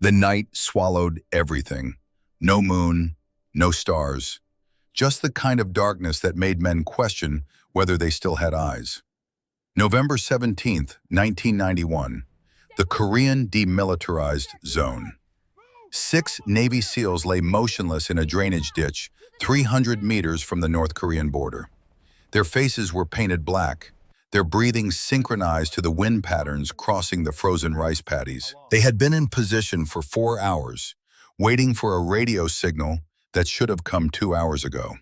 The night swallowed everything. No moon, no stars. Just the kind of darkness that made men question whether they still had eyes. November 17th, 1991. The Korean Demilitarized Zone. 6 Navy SEALs lay motionless in a drainage ditch 300 meters from the North Korean border. Their faces were painted black, their breathing synchronized to the wind patterns crossing the frozen rice paddies. They had been in position for 4 hours, waiting for a radio signal that should have come 2 hours ago.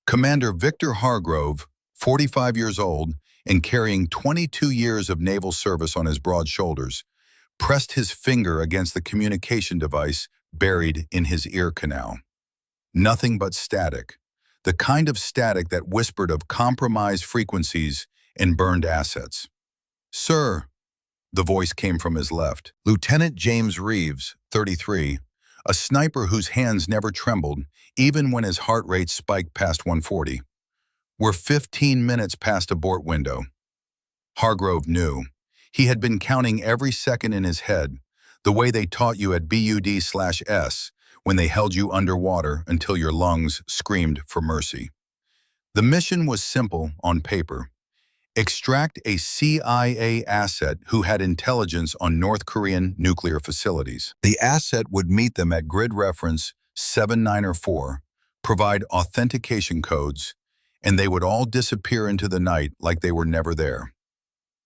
Commander Victor Hargrove, 45 years old and carrying 22 years of naval service on his broad shoulders, pressed his finger against the communication device buried in his ear canal. Nothing but static, the kind of static that whispered of compromised frequencies and burned assets. "Sir," the voice came from his left. Lieutenant James Reeves, 33, a sniper whose hands never trembled, even when his heart rate spiked past 140. "We're 15 minutes past abort window." Hargrove knew. He had been counting every second in his head, the way they taught you at BUD/S when they held you underwater until your lungs screamed for mercy. The mission was simple on paper. Extract a CIA asset who had intelligence on North Korean nuclear facilities. The asset would meet them at grid reference 7904, provide authentication codes, and they would all disappear into the night like they were never there.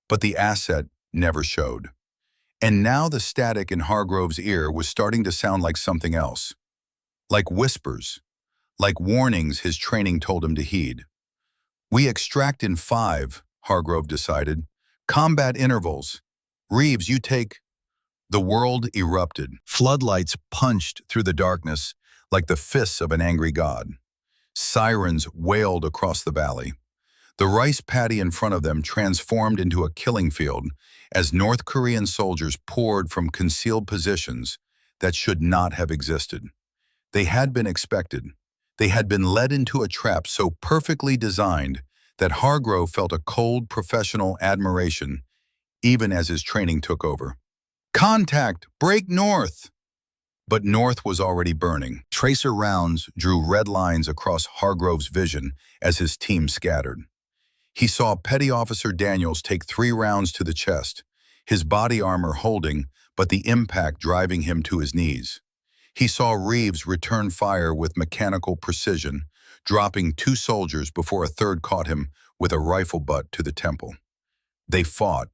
But the asset never showed. And now the static in Hargrove's ear was starting to sound like something else. Like whispers, like warnings his training told him to heed. "We extract in 5, Hargrove decided. "Combat intervals. Reeves, you take..." The world erupted. Floodlights punched through the darkness like the fists of an angry god. Sirens wailed across the valley. The rice paddy in front of them transformed into a killing field as North Korean soldiers poured from concealed positions that should not have existed. They had been expected. They had been led into a trap so perfectly designed that Hargrove felt a cold professional admiration even as his training took over. "Contact! Break north!" But north was already burning. Tracer rounds drew red lines across Hargrove's vision as his team scattered. He saw Petty Officer Daniels take 3 rounds to the chest, his body armor holding, but the impact driving him to his knees. He saw Reeves return fire with mechanical precision, dropping 2 soldiers before a third caught him with a rifle butt to the temple. They fought.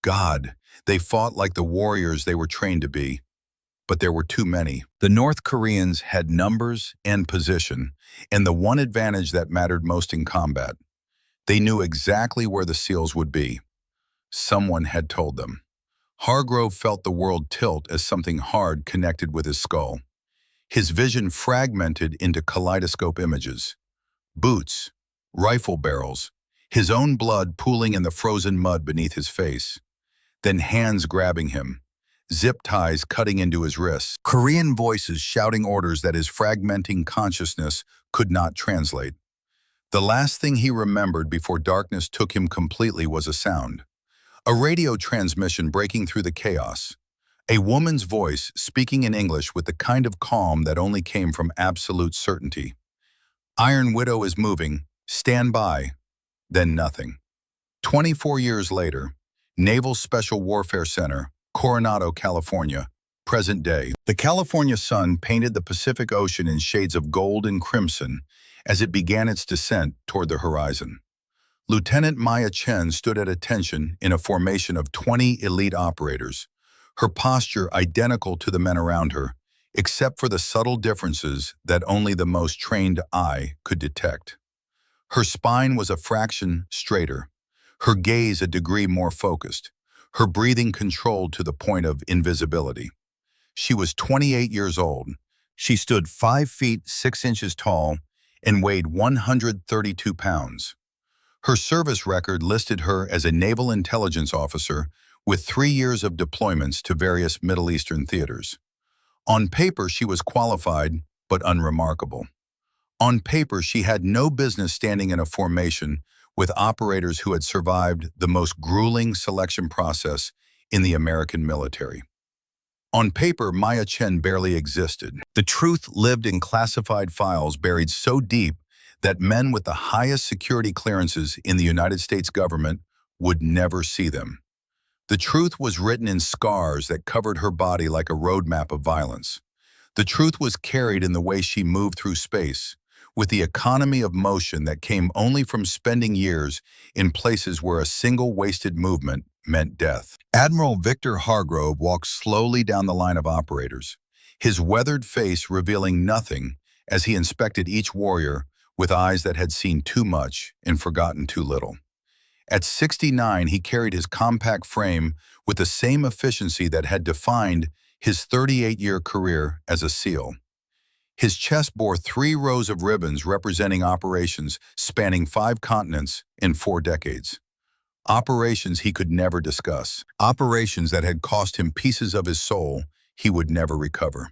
God, they fought like the warriors they were trained to be. But there were too many. The North Koreans had numbers and position, and the one advantage that mattered most in combat. They knew exactly where the SEALs would be. Someone had told them. Hargrove felt the world tilt as something hard connected with his skull. His vision fragmented into kaleidoscope images. Boots, rifle barrels, his own blood pooling in the frozen mud beneath his face. Then hands grabbing him, zip ties cutting into his wrists, Korean voices shouting orders that his fragmenting consciousness could not translate. The last thing he remembered before darkness took him completely was a sound. A radio transmission breaking through the chaos. A woman's voice speaking in English with the kind of calm that only came from absolute certainty. "Iron Widow is moving. Stand by." Then nothing. 24 years later, Naval Special Warfare Center, Coronado, California, present day. The California sun painted the Pacific Ocean in shades of gold and crimson as it began its descent toward the horizon. Lieutenant Maya Chen stood at attention in a formation of 20 elite operators, her posture identical to the men around her, except for the subtle differences that only the most trained eye could detect. Her spine was a fraction straighter, her gaze a degree more focused, her breathing controlled to the point of invisibility. She was 28 years old. She stood 5 feet 6 inches tall and weighed 132 pounds. Her service record listed her as a naval intelligence officer with 3 years of deployments to various Middle Eastern theaters. On paper, she was qualified, but unremarkable. On paper, she had no business standing in a formation with operators who had survived the most grueling selection process in the American military. On paper, Maya Chen barely existed. The truth lived in classified files buried so deep that men with the highest security clearances in the United States government would never see them. The truth was written in scars that covered her body like a roadmap of violence. The truth was carried in the way she moved through space, with the economy of motion that came only from spending years in places where a single wasted movement meant death. Admiral Victor Hargrove walked slowly down the line of operators, his weathered face revealing nothing as he inspected each warrior with eyes that had seen too much and forgotten too little. At 69, he carried his compact frame with the same efficiency that had defined his 38-year career as a SEAL. His chest bore 3 rows of ribbons representing operations spanning 5 continents in 4 decades. Operations he could never discuss. Operations that had cost him pieces of his soul he would never recover.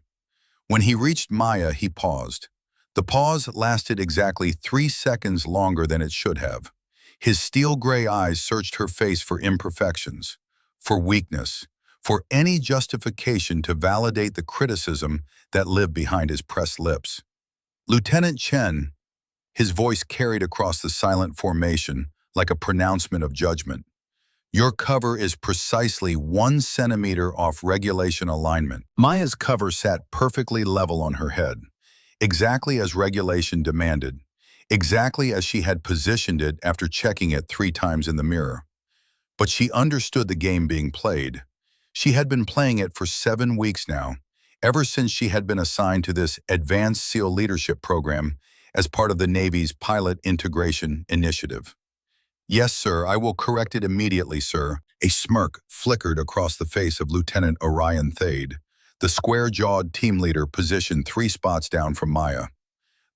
When he reached Maya, he paused. The pause lasted exactly 3 seconds longer than it should have. His steel-gray eyes searched her face for imperfections, for weakness, for any justification to validate the criticism that lived behind his pressed lips. Lieutenant Chen, his voice carried across the silent formation like a pronouncement of judgment. Your cover is precisely 1 centimeter off regulation alignment. Maya's cover sat perfectly level on her head, exactly as regulation demanded, exactly as she had positioned it after checking it 3 times in the mirror. But she understood the game being played. She had been playing it for 7 weeks now, ever since she had been assigned to this Advanced SEAL Leadership Program as part of the Navy's Pilot Integration Initiative. Yes, sir, I will correct it immediately, sir. A smirk flickered across the face of Lieutenant Orion Thade, the square-jawed team leader positioned 3 spots down from Maya.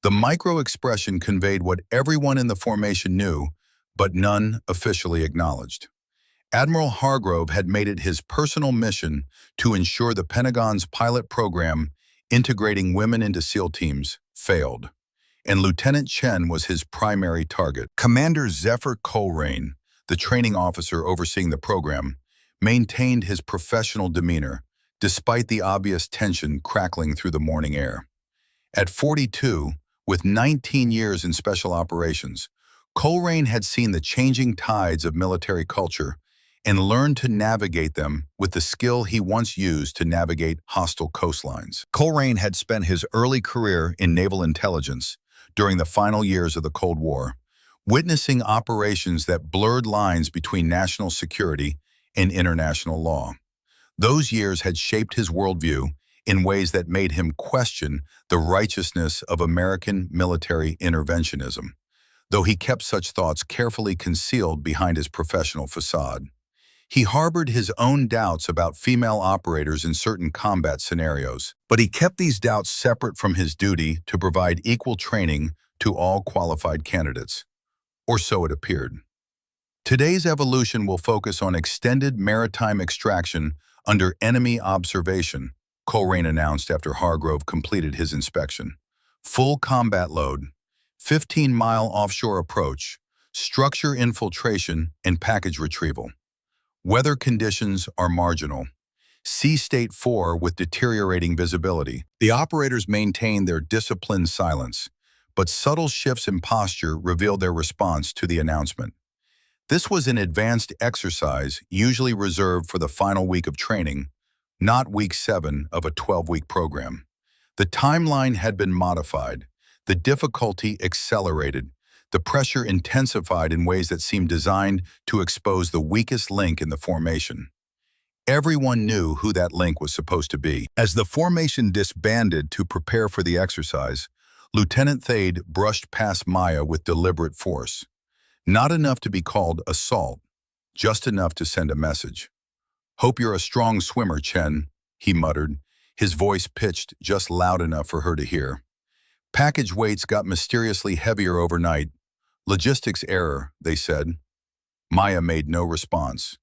The micro-expression conveyed what everyone in the formation knew, but none officially acknowledged. Admiral Hargrove had made it his personal mission to ensure the Pentagon's pilot program integrating women into SEAL teams failed, and Lieutenant Chen was his primary target. Commander Zephyr Coleraine, the training officer overseeing the program, maintained his professional demeanor despite the obvious tension crackling through the morning air. At 42, with 19 years in special operations, Coleraine had seen the changing tides of military culture and learned to navigate them with the skill he once used to navigate hostile coastlines. Coleraine had spent his early career in naval intelligence during the final years of the Cold War, witnessing operations that blurred lines between national security and international law. Those years had shaped his worldview in ways that made him question the righteousness of American military interventionism, though he kept such thoughts carefully concealed behind his professional facade. He harbored his own doubts about female operators in certain combat scenarios, but he kept these doubts separate from his duty to provide equal training to all qualified candidates. Or so it appeared. Today's evolution will focus on extended maritime extraction under enemy observation, Coleraine announced after Hargrove completed his inspection. Full combat load, 15-mile offshore approach, structure infiltration, and package retrieval. Weather conditions are marginal. Sea state 4 with deteriorating visibility. The operators maintained their disciplined silence, but subtle shifts in posture revealed their response to the announcement. This was an advanced exercise usually reserved for the final week of training, not week 7 of a 12-week program. The timeline had been modified, the difficulty accelerated, the pressure intensified in ways that seemed designed to expose the weakest link in the formation. Everyone knew who that link was supposed to be. As the formation disbanded to prepare for the exercise, Lieutenant Thade brushed past Maya with deliberate force. Not enough to be called assault, just enough to send a message. "Hope you're a strong swimmer, Chen," he muttered, his voice pitched just loud enough for her to hear. Package weights got mysteriously heavier overnight. Logistics error, they said. Maya made no response.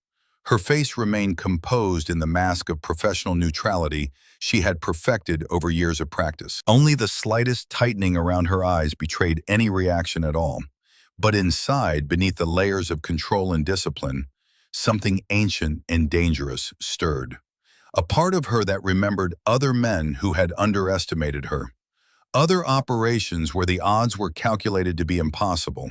Her face remained composed in the mask of professional neutrality she had perfected over years of practice. Only the slightest tightening around her eyes betrayed any reaction at all. But inside, beneath the layers of control and discipline, something ancient and dangerous stirred. A part of her that remembered other men who had underestimated her. Other operations where the odds were calculated to be impossible.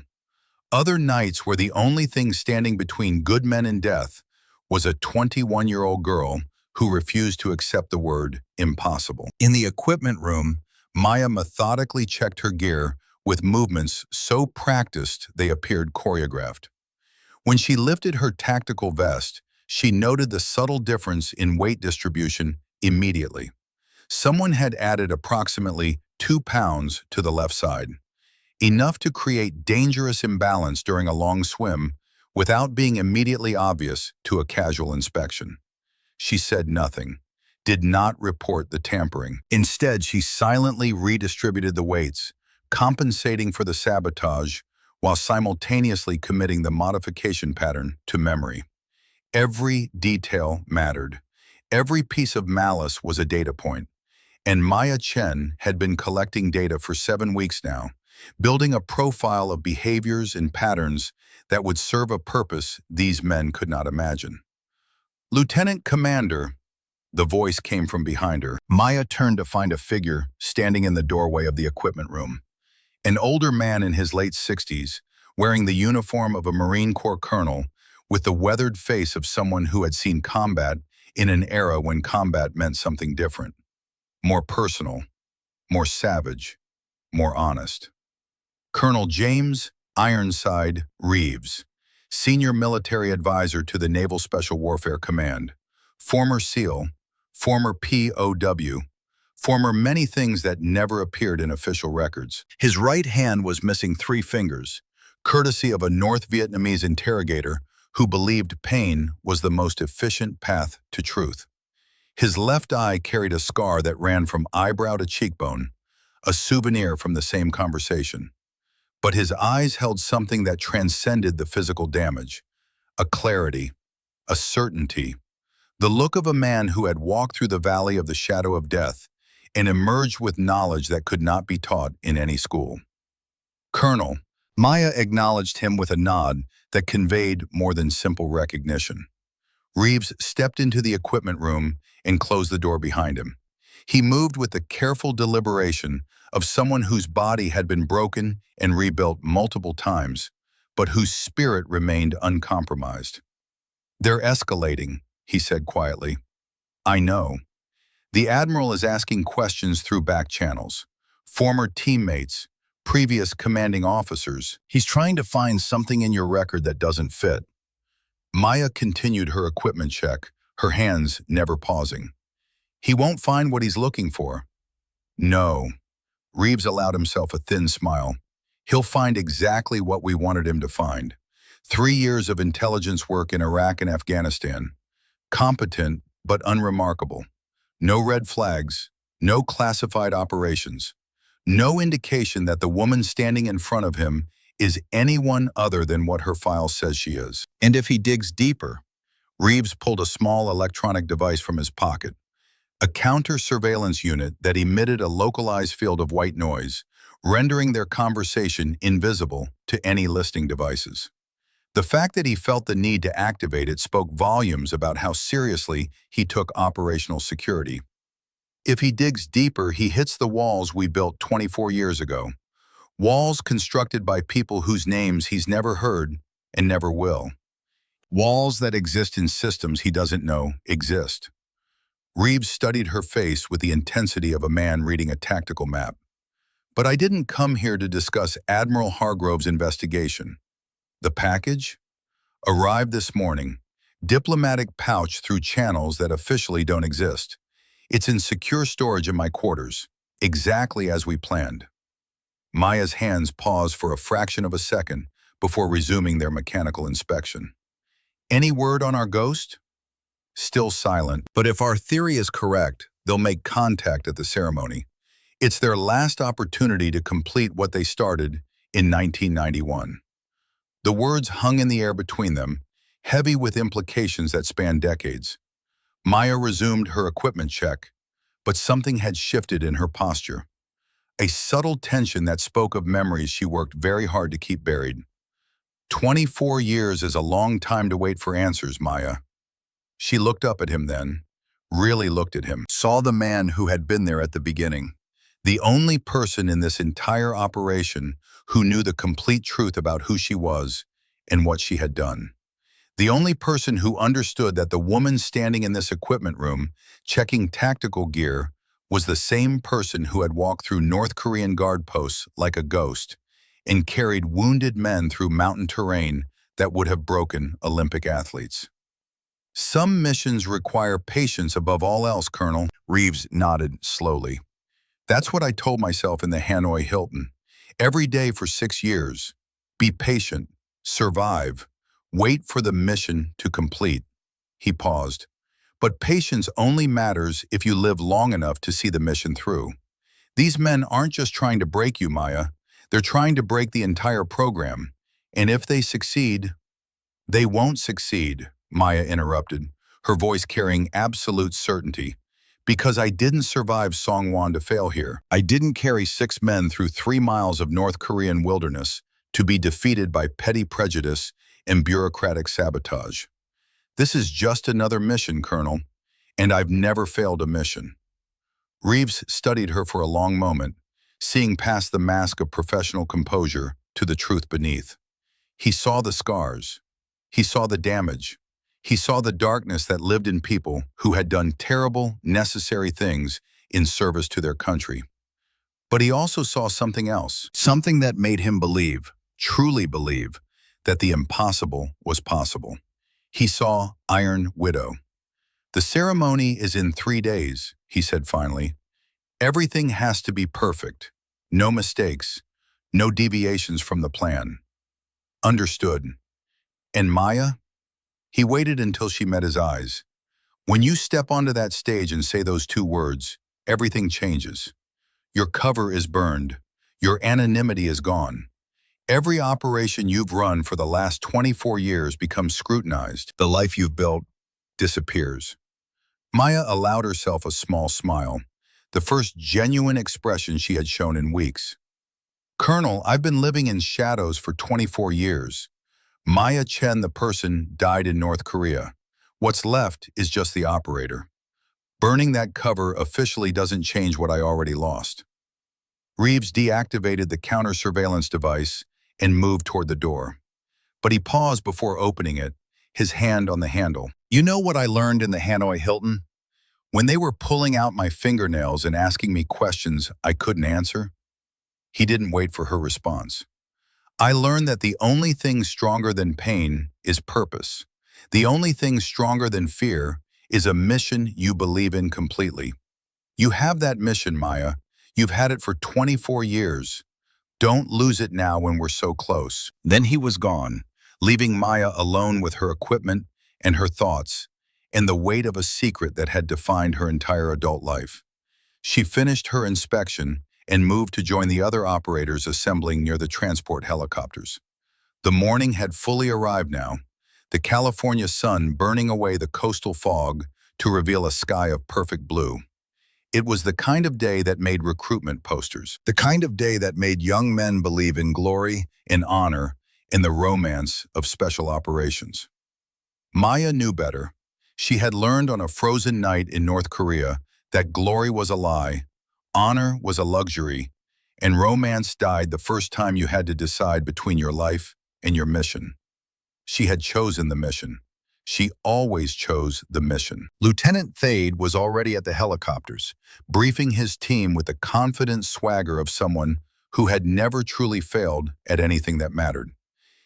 Other nights where the only thing standing between good men and death was a 21-year-old girl who refused to accept the word impossible. In the equipment room, Maya methodically checked her gear with movements so practiced they appeared choreographed. When she lifted her tactical vest, she noted the subtle difference in weight distribution immediately. Someone had added approximately 2 pounds to the left side, enough to create dangerous imbalance during a long swim without being immediately obvious to a casual inspection. She said nothing, did not report the tampering. Instead, she silently redistributed the weights, compensating for the sabotage while simultaneously committing the modification pattern to memory. Every detail mattered. Every piece of malice was a data point. And Maya Chen had been collecting data for 7 weeks now, building a profile of behaviors and patterns that would serve a purpose these men could not imagine. "Lieutenant Commander," the voice came from behind her. Maya turned to find a figure standing in the doorway of the equipment room. An older man in his late 60s, wearing the uniform of a Marine Corps colonel, with the weathered face of someone who had seen combat in an era when combat meant something different. More personal, more savage, more honest. Colonel James Ironside Reeves, Senior Military Advisor to the Naval Special Warfare Command, former SEAL, former POW, former many things that never appeared in official records. His right hand was missing 3 fingers, courtesy of a North Vietnamese interrogator who believed pain was the most efficient path to truth. His left eye carried a scar that ran from eyebrow to cheekbone, a souvenir from the same conversation. But his eyes held something that transcended the physical damage, a clarity, a certainty, the look of a man who had walked through the valley of the shadow of death and emerged with knowledge that could not be taught in any school. "Colonel," Maya acknowledged him with a nod that conveyed more than simple recognition. Reeves stepped into the equipment room and closed the door behind him. He moved with the careful deliberation of someone whose body had been broken and rebuilt multiple times, but whose spirit remained uncompromised. "They're escalating," he said quietly. "I know. The Admiral is asking questions through back channels. Former teammates, previous commanding officers. He's trying to find something in your record that doesn't fit." Maya continued her equipment check, her hands never pausing. "He won't find what he's looking for." "No." Reeves allowed himself a thin smile. "He'll find exactly what we wanted him to find. 3 years of intelligence work in Iraq and Afghanistan. Competent, but unremarkable. No red flags, no classified operations. No indication that the woman standing in front of him is anyone other than what her file says she is. And if he digs deeper," Reeves pulled a small electronic device from his pocket, a counter-surveillance unit that emitted a localized field of white noise, rendering their conversation invisible to any listening devices. The fact that he felt the need to activate it spoke volumes about how seriously he took operational security. "If he digs deeper, he hits the walls we built 24 years ago. Walls constructed by people whose names he's never heard and never will. Walls that exist in systems he doesn't know exist." Reeves studied her face with the intensity of a man reading a tactical map. "But I didn't come here to discuss Admiral Hargrove's investigation. The package? Arrived this morning. Diplomatic pouch through channels that officially don't exist. It's in secure storage in my quarters, exactly as we planned." Maya's hands paused for a fraction of a second before resuming their mechanical inspection. "Any word on our ghost?" Still silent. "But if our theory is correct, they'll make contact at the ceremony. It's their last opportunity to complete what they started in 1991. The words hung in the air between them, heavy with implications that spanned decades. Maya resumed her equipment check, but something had shifted in her posture. A subtle tension that spoke of memories she worked very hard to keep buried. 24 years is a long time to wait for answers, Maya." She looked up at him then, really looked at him, saw the man who had been there at the beginning. The only person in this entire operation who knew the complete truth about who she was and what she had done. The only person who understood that the woman standing in this equipment room, checking tactical gear, was the same person who had walked through North Korean guard posts like a ghost and carried wounded men through mountain terrain that would have broken Olympic athletes. Some missions require patience above all else, Colonel. Reeves nodded slowly. That's what I told myself in the Hanoi Hilton. Every day for 6 years. Be patient, survive, wait for the mission to complete. He paused. But patience only matters if you live long enough to see the mission through. These men aren't just trying to break you, Maya. They're trying to break the entire program. And if they succeed, they won't succeed, Maya interrupted, her voice carrying absolute certainty. Because I didn't survive Songwon to fail here. I didn't carry 6 men through 3 miles of North Korean wilderness to be defeated by petty prejudice and bureaucratic sabotage. This is just another mission, Colonel, and I've never failed a mission. Reeves studied her for a long moment, seeing past the mask of professional composure to the truth beneath. He saw the scars. He saw the damage. He saw the darkness that lived in people who had done terrible, necessary things in service to their country. But he also saw something else, something that made him believe, truly believe, that the impossible was possible. He saw Iron Widow. The ceremony is in 3 days, he said finally. Everything has to be perfect. No mistakes. No deviations from the plan. Understood. And Maya? He waited until she met his eyes. When you step onto that stage and say those 2 words, everything changes. Your cover is burned. Your anonymity is gone. Every operation you've run for the last 24 years becomes scrutinized. The life you've built disappears. Maya allowed herself a small smile, the first genuine expression she had shown in weeks. Colonel, I've been living in shadows for 24 years. Maya Chen, the person, died in North Korea. What's left is just the operator. Burning that cover officially doesn't change what I already lost. Reeves deactivated the counter-surveillance device and moved toward the door. But he paused before opening it, his hand on the handle. You know what I learned in the Hanoi Hilton? When they were pulling out my fingernails and asking me questions I couldn't answer? He didn't wait for her response. I learned that the only thing stronger than pain is purpose. The only thing stronger than fear is a mission you believe in completely. You have that mission, Maya. You've had it for 24 years. Don't lose it now when we're so close. Then he was gone, leaving Maya alone with her equipment and her thoughts, and the weight of a secret that had defined her entire adult life. She finished her inspection and moved to join the other operators assembling near the transport helicopters. The morning had fully arrived now, the California sun burning away the coastal fog to reveal a sky of perfect blue. It was the kind of day that made recruitment posters, the kind of day that made young men believe in glory, in honor, in the romance of special operations. Maya knew better. She had learned on a frozen night in North Korea that glory was a lie, honor was a luxury, and romance died the first time you had to decide between your life and your mission. She had chosen the mission. She always chose the mission. Lieutenant Thade was already at the helicopters, briefing his team with the confident swagger of someone who had never truly failed at anything that mattered.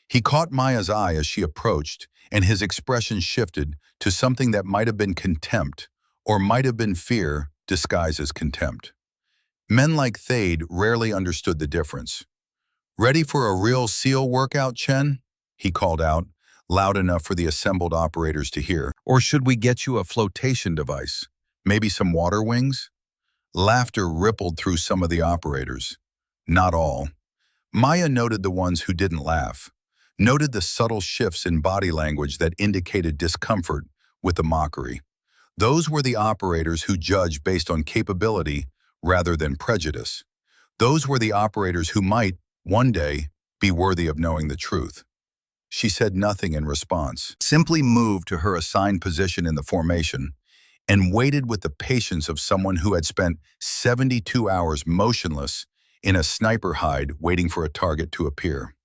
He caught Maya's eye as she approached, and his expression shifted to something that might have been contempt or might have been fear disguised as contempt. Men like Thade rarely understood the difference. Ready for a real SEAL workout, Chen? He called out, loud enough for the assembled operators to hear. Or should we get you a flotation device? Maybe some water wings? Laughter rippled through some of the operators. Not all. Maya noted the ones who didn't laugh, noted the subtle shifts in body language that indicated discomfort with the mockery. Those were the operators who judged based on capability rather than prejudice. Those were the operators who might, one day, be worthy of knowing the truth. She said nothing in response, simply moved to her assigned position in the formation, and waited with the patience of someone who had spent 72 hours motionless in a sniper hide waiting for a target to appear.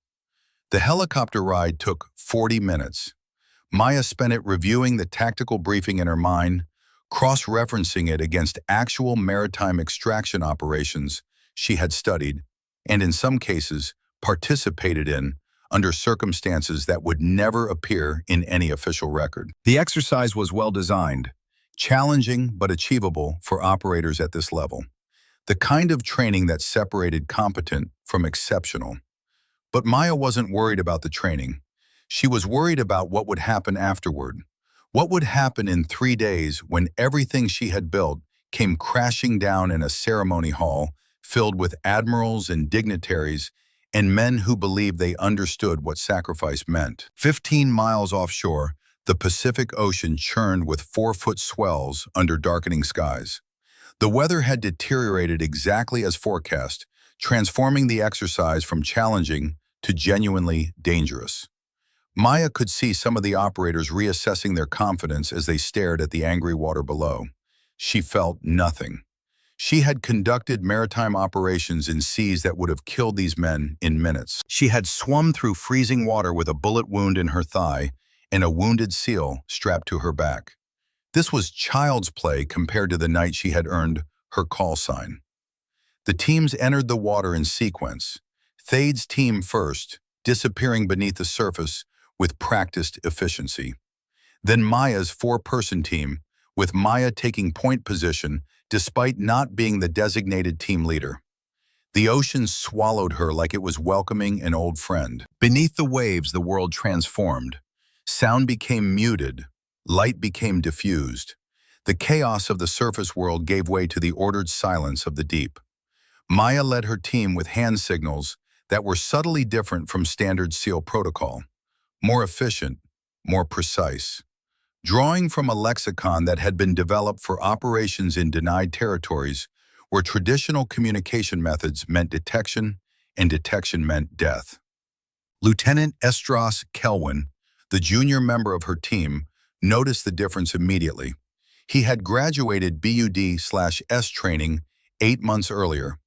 The helicopter ride took 40 minutes. Maya spent it reviewing the tactical briefing in her mind, cross-referencing it against actual maritime extraction operations she had studied, and in some cases, participated in under circumstances that would never appear in any official record. The exercise was well designed, challenging but achievable for operators at this level. The kind of training that separated competent from exceptional. But Maya wasn't worried about the training. She was worried about what would happen afterward. What would happen in 3 days when everything she had built came crashing down in a ceremony hall filled with admirals and dignitaries and men who believed they understood what sacrifice meant. 15 miles offshore, the Pacific Ocean churned with 4-foot swells under darkening skies. The weather had deteriorated exactly as forecast, transforming the exercise from challenging to genuinely dangerous. Maya could see some of the operators reassessing their confidence as they stared at the angry water below. She felt nothing. She had conducted maritime operations in seas that would have killed these men in minutes. She had swum through freezing water with a bullet wound in her thigh and a wounded seal strapped to her back. This was child's play compared to the night she had earned her call sign. The teams entered the water in sequence. Thade's team first, disappearing beneath the surface with practiced efficiency. Then Maya's 4-person team, with Maya taking point position despite not being the designated team leader. The ocean swallowed her like it was welcoming an old friend. Beneath the waves, the world transformed. Sound became muted. Light became diffused. The chaos of the surface world gave way to the ordered silence of the deep. Maya led her team with hand signals that were subtly different from standard SEAL protocol. More efficient, more precise. Drawing from a lexicon that had been developed for operations in denied territories, where traditional communication methods meant detection and detection meant death. Lieutenant Estros Kelwin, the junior member of her team, noticed the difference immediately. He had graduated BUD/S training 8 months earlier,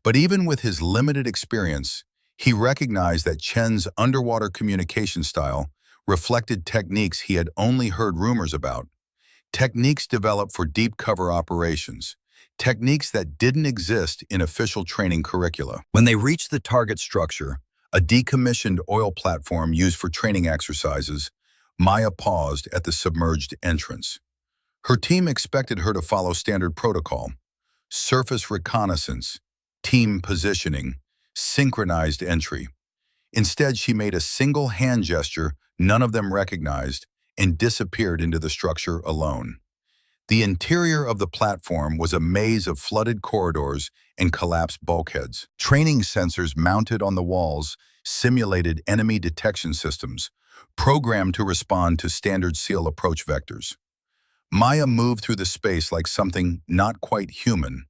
but even with his limited experience, he recognized that Chen's underwater communication style reflected techniques he had only heard rumors about, techniques developed for deep cover operations, techniques that didn't exist in official training curricula. When they reached the target structure, a decommissioned oil platform used for training exercises, Maya paused at the submerged entrance. Her team expected her to follow standard protocol: surface reconnaissance, team positioning, synchronized entry. Instead, she made a single hand gesture none of them recognized and disappeared into the structure alone. The interior of the platform was a maze of flooded corridors and collapsed bulkheads. Training sensors mounted on the walls simulated enemy detection systems, programmed to respond to standard SEAL approach vectors. Maya moved through the space like something not quite human,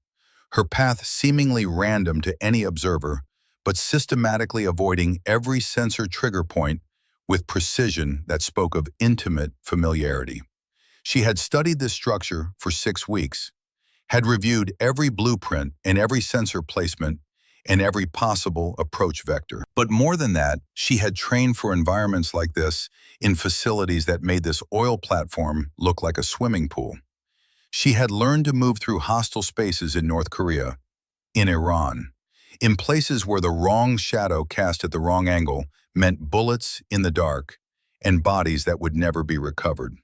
her path seemingly random to any observer, but systematically avoiding every sensor trigger point with precision that spoke of intimate familiarity. She had studied this structure for 6 weeks, had reviewed every blueprint and every sensor placement and every possible approach vector. But more than that, she had trained for environments like this in facilities that made this oil platform look like a swimming pool. She had learned to move through hostile spaces in North Korea, in Iran, in places where the wrong shadow cast at the wrong angle meant bullets in the dark and bodies that would never be recovered.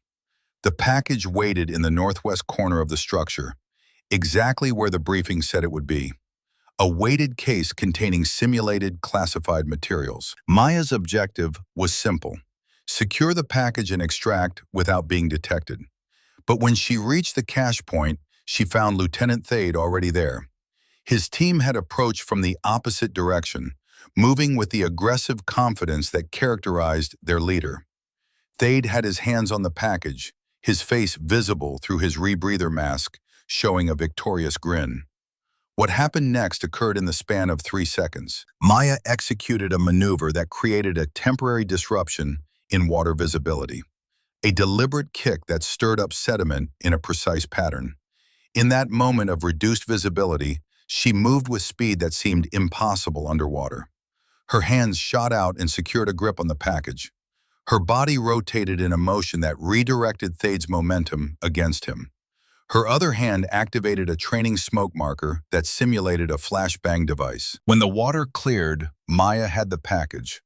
The package waited in the northwest corner of the structure, exactly where the briefing said it would be. A weighted case containing simulated classified materials. Maya's objective was simple: secure the package and extract without being detected. But when she reached the cache point, she found Lieutenant Thade already there. His team had approached from the opposite direction, moving with the aggressive confidence that characterized their leader. Thade had his hands on the package, his face visible through his rebreather mask, showing a victorious grin. What happened next occurred in the span of 3 seconds. Maya executed a maneuver that created a temporary disruption in water visibility. a deliberate kick that stirred up sediment in a precise pattern. In that moment of reduced visibility, she moved with speed that seemed impossible underwater. Her hands shot out and secured a grip on the package. Her body rotated in a motion that redirected Thade's momentum against him. Her other hand activated a training smoke marker that simulated a flashbang device. When the water cleared, Maya had the package.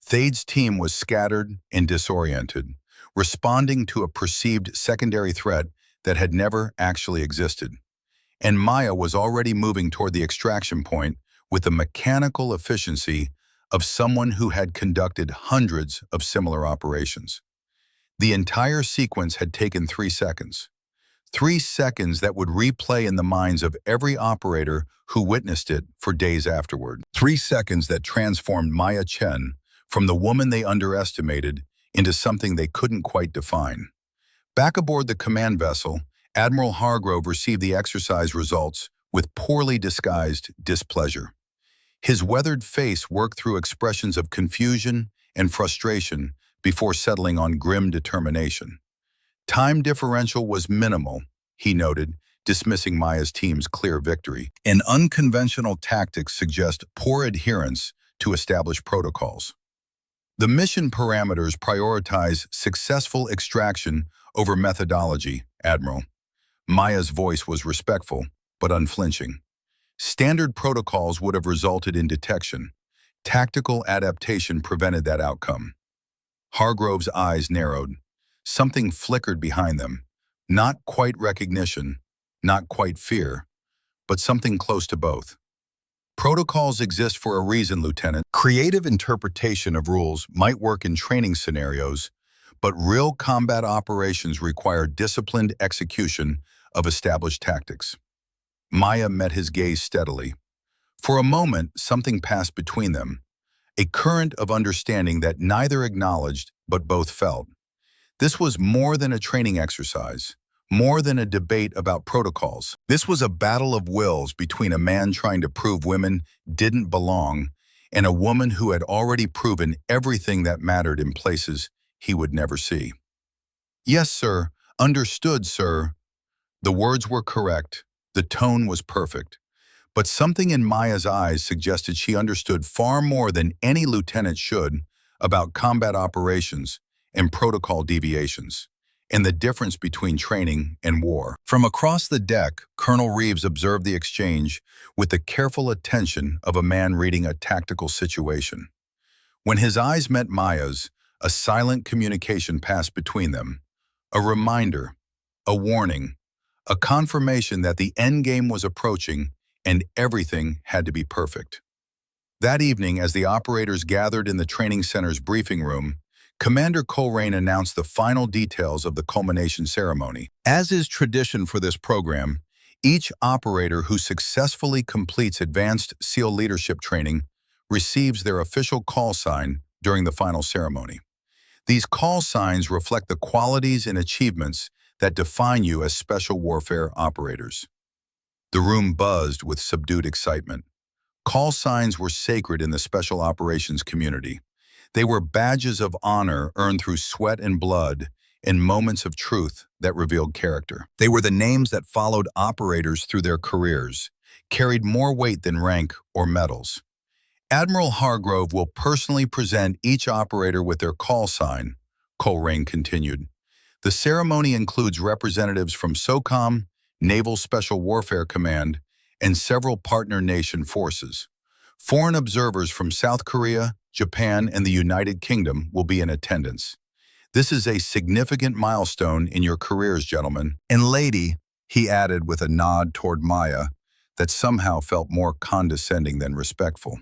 Thade's team was scattered and disoriented, responding to a perceived secondary threat that had never actually existed. And Maya was already moving toward the extraction point with the mechanical efficiency of someone who had conducted hundreds of similar operations. The entire sequence had taken 3 seconds. 3 seconds that would replay in the minds of every operator who witnessed it for days afterward. 3 seconds that transformed Maya Chen from the woman they underestimated into something they couldn't quite define. Back aboard the command vessel, Admiral Hargrove received the exercise results with poorly disguised displeasure. His weathered face worked through expressions of confusion and frustration before settling on grim determination. Time differential was minimal, he noted, dismissing Maya's team's clear victory. And unconventional tactics suggest poor adherence to established protocols. The mission parameters prioritize successful extraction over methodology, Admiral. Maya's voice was respectful, but unflinching. Standard protocols would have resulted in detection. Tactical adaptation prevented that outcome. Hargrove's eyes narrowed. Something flickered behind them. Not quite recognition, not quite fear, but something close to both. Protocols exist for a reason, Lieutenant. Creative interpretation of rules might work in training scenarios, but real combat operations require disciplined execution of established tactics. Maya met his gaze steadily. For a moment, something passed between them, a current of understanding that neither acknowledged but both felt. This was more than a training exercise, more than a debate about protocols. This was a battle of wills between a man trying to prove women didn't belong and a woman who had already proven everything that mattered in places he would never see. Yes, sir. Understood, sir. The words were correct. The tone was perfect. But something in Maya's eyes suggested she understood far more than any lieutenant should about combat operations and protocol deviations, and the difference between training and war. From across the deck, Colonel Reeves observed the exchange with the careful attention of a man reading a tactical situation. When his eyes met Maya's, a silent communication passed between them, a reminder, a warning, a confirmation that the endgame was approaching and everything had to be perfect. That evening, as the operators gathered in the training center's briefing room, Commander Coleraine announced the final details of the culmination ceremony. As is tradition for this program, each operator who successfully completes advanced SEAL leadership training receives their official call sign during the final ceremony. These call signs reflect the qualities and achievements that define you as special warfare operators. The room buzzed with subdued excitement. Call signs were sacred in the special operations community. They were badges of honor earned through sweat and blood and moments of truth that revealed character. They were the names that followed operators through their careers, carried more weight than rank or medals. Admiral Hargrove will personally present each operator with their call sign, Coleraine continued. The ceremony includes representatives from SOCOM, Naval Special Warfare Command, and several partner nation forces. Foreign observers from South Korea, Japan, and the United Kingdom will be in attendance. This is a significant milestone in your careers, gentlemen. And lady, he added with a nod toward Maya that somehow felt more condescending than respectful.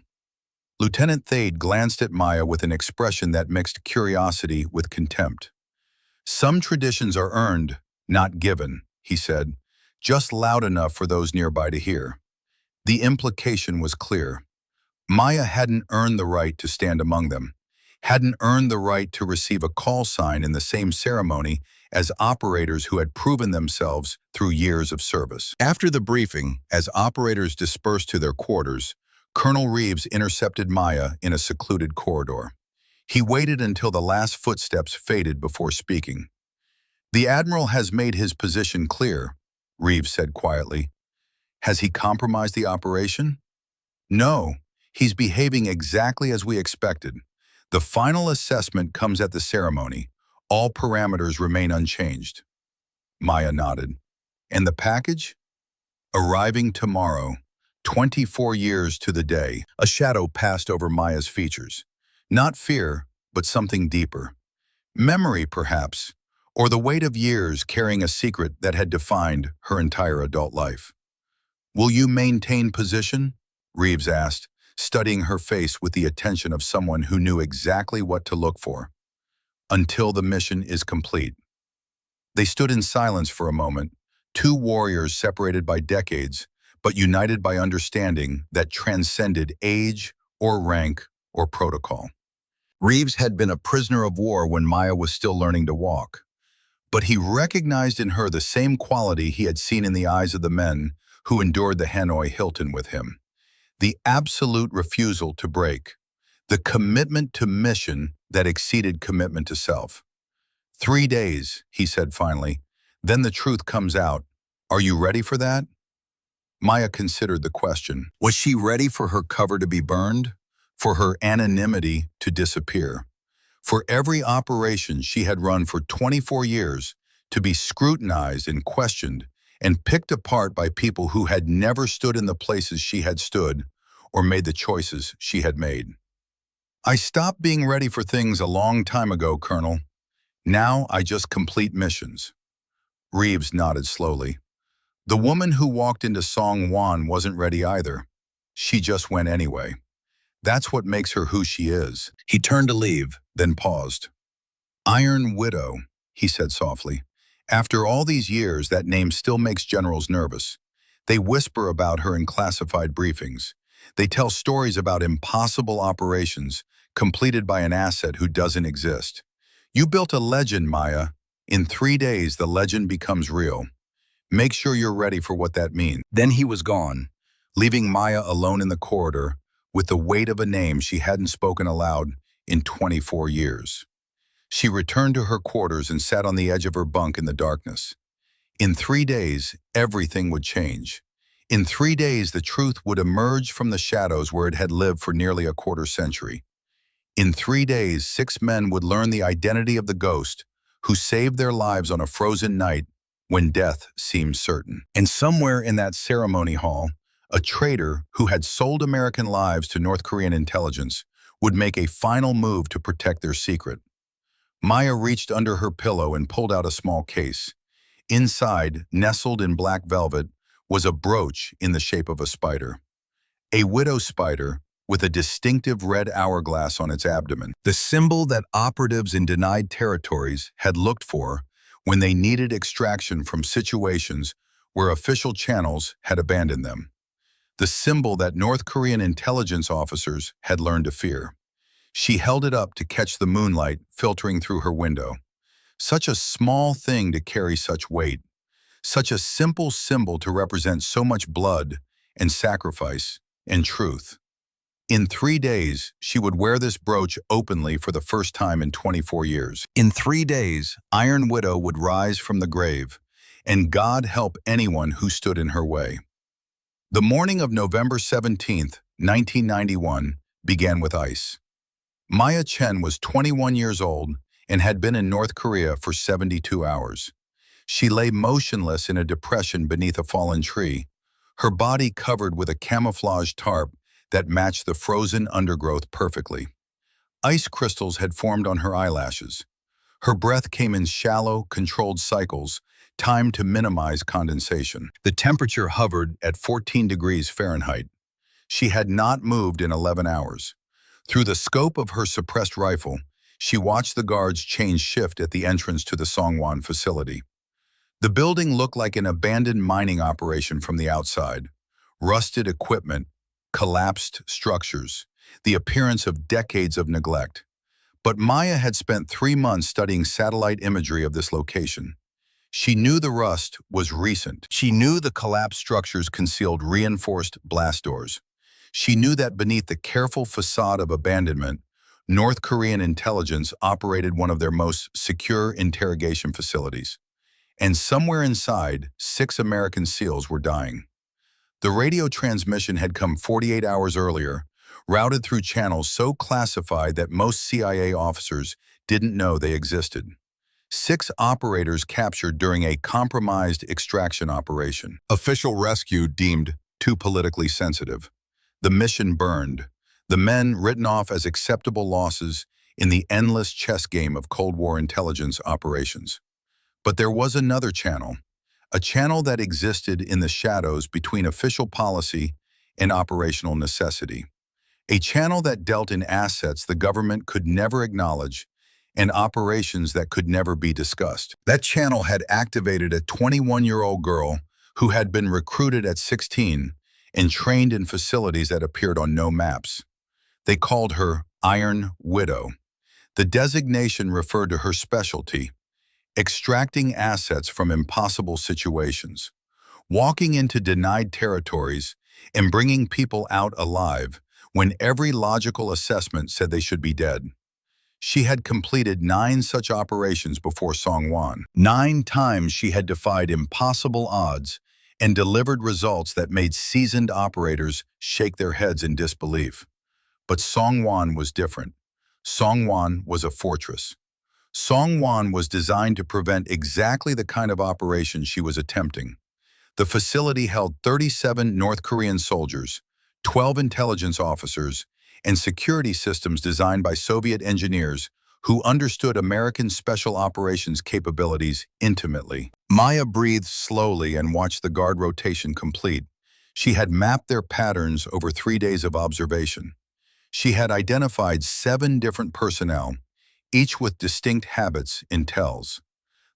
Lieutenant Thade glanced at Maya with an expression that mixed curiosity with contempt. Some traditions are earned, not given, he said, just loud enough for those nearby to hear. The implication was clear. Maya hadn't earned the right to stand among them, hadn't earned the right to receive a call sign in the same ceremony as operators who had proven themselves through years of service. After the briefing, as operators dispersed to their quarters, Colonel Reeves intercepted Maya in a secluded corridor. He waited until the last footsteps faded before speaking. The Admiral has made his position clear, Reeves said quietly. Has he compromised the operation? No, he's behaving exactly as we expected. The final assessment comes at the ceremony. All parameters remain unchanged. Maya nodded. And the package? Arriving tomorrow, 24 years to the day. A shadow passed over Maya's features. Not fear, but something deeper. Memory, perhaps, or the weight of years carrying a secret that had defined her entire adult life. Will you maintain position? Reeves asked, studying her face with the attention of someone who knew exactly what to look for. Until the mission is complete. They stood in silence for a moment, two warriors separated by decades, but united by understanding that transcended age or rank or protocol. Reeves had been a prisoner of war when Maya was still learning to walk, but he recognized in her the same quality he had seen in the eyes of the men who endured the Hanoi Hilton with him. The absolute refusal to break, the commitment to mission that exceeded commitment to self. 3 days, he said finally. Then the truth comes out. Are you ready for that? Maya considered the question. Was she ready for her cover to be burned? For her anonymity to disappear? For every operation she had run for 24 years to be scrutinized and questioned and picked apart by people who had never stood in the places she had stood or made the choices she had made? I stopped being ready for things a long time ago, Colonel. Now I just complete missions. Reeves nodded slowly. The woman who walked into Song Wan wasn't ready either. She just went anyway. That's what makes her who she is. He turned to leave, then paused. Iron Widow, he said softly. After all these years, that name still makes generals nervous. They whisper about her in classified briefings. They tell stories about impossible operations completed by an asset who doesn't exist. You built a legend, Maya. In 3 days, the legend becomes real. Make sure you're ready for what that means. Then he was gone, leaving Maya alone in the corridor with the weight of a name she hadn't spoken aloud in 24 years. She returned to her quarters and sat on the edge of her bunk in the darkness. In 3 days, everything would change. In 3 days, the truth would emerge from the shadows where it had lived for nearly a quarter century. In 3 days, 6 men would learn the identity of the ghost who saved their lives on a frozen night when death seemed certain. And somewhere in that ceremony hall, a traitor who had sold American lives to North Korean intelligence would make a final move to protect their secret. Maya reached under her pillow and pulled out a small case. Inside, nestled in black velvet, was a brooch in the shape of a spider. A widow spider with a distinctive red hourglass on its abdomen, the symbol that operatives in denied territories had looked for when they needed extraction from situations where official channels had abandoned them. The symbol that North Korean intelligence officers had learned to fear. She held it up to catch the moonlight filtering through her window. Such a small thing to carry such weight. Such a simple symbol to represent so much blood and sacrifice and truth. In 3 days, she would wear this brooch openly for the first time in 24 years. In 3 days, Iron Widow would rise from the grave, and God help anyone who stood in her way. The morning of November 17th, 1991, began with ice. Maya Chen was 21 years old and had been in North Korea for 72 hours. She lay motionless in a depression beneath a fallen tree, her body covered with a camouflage tarp that matched the frozen undergrowth perfectly. Ice crystals had formed on her eyelashes. Her breath came in shallow, controlled cycles, timed to minimize condensation. The temperature hovered at 14 degrees Fahrenheit. She had not moved in 11 hours. Through the scope of her suppressed rifle, she watched the guards change shift at the entrance to the Songwon facility. The building looked like an abandoned mining operation from the outside. Rusted equipment, collapsed structures, the appearance of decades of neglect. But Maya had spent 3 months studying satellite imagery of this location. She knew the rust was recent. She knew the collapsed structures concealed reinforced blast doors. She knew that beneath the careful facade of abandonment, North Korean intelligence operated one of their most secure interrogation facilities. and somewhere inside, 6 American SEALs were dying. The radio transmission had come 48 hours earlier, routed through channels so classified that most CIA officers didn't know they existed. 6 operators captured during a compromised extraction operation. Official rescue deemed too politically sensitive. The mission burned. The men written off as acceptable losses in the endless chess game of Cold War intelligence operations. But there was another channel, a channel that existed in the shadows between official policy and operational necessity. A channel that dealt in assets the government could never acknowledge and operations that could never be discussed. That channel had activated a 21-year-old girl who had been recruited at 16 and trained in facilities that appeared on no maps. They called her Iron Widow. The designation referred to her specialty, extracting assets from impossible situations, walking into denied territories, and bringing people out alive when every logical assessment said they should be dead. She had completed 9 such operations before Songwon. 9 times she had defied impossible odds and delivered results that made seasoned operators shake their heads in disbelief. But Songwon was different. Songwon was a fortress. Songwon was designed to prevent exactly the kind of operation she was attempting. The facility held 37 North Korean soldiers, 12 intelligence officers, and security systems designed by Soviet engineers who understood American special operations capabilities intimately. Maya breathed slowly and watched the guard rotation complete. She had mapped their patterns over 3 days of observation. She had identified 7 different personnel, each with distinct habits and tells.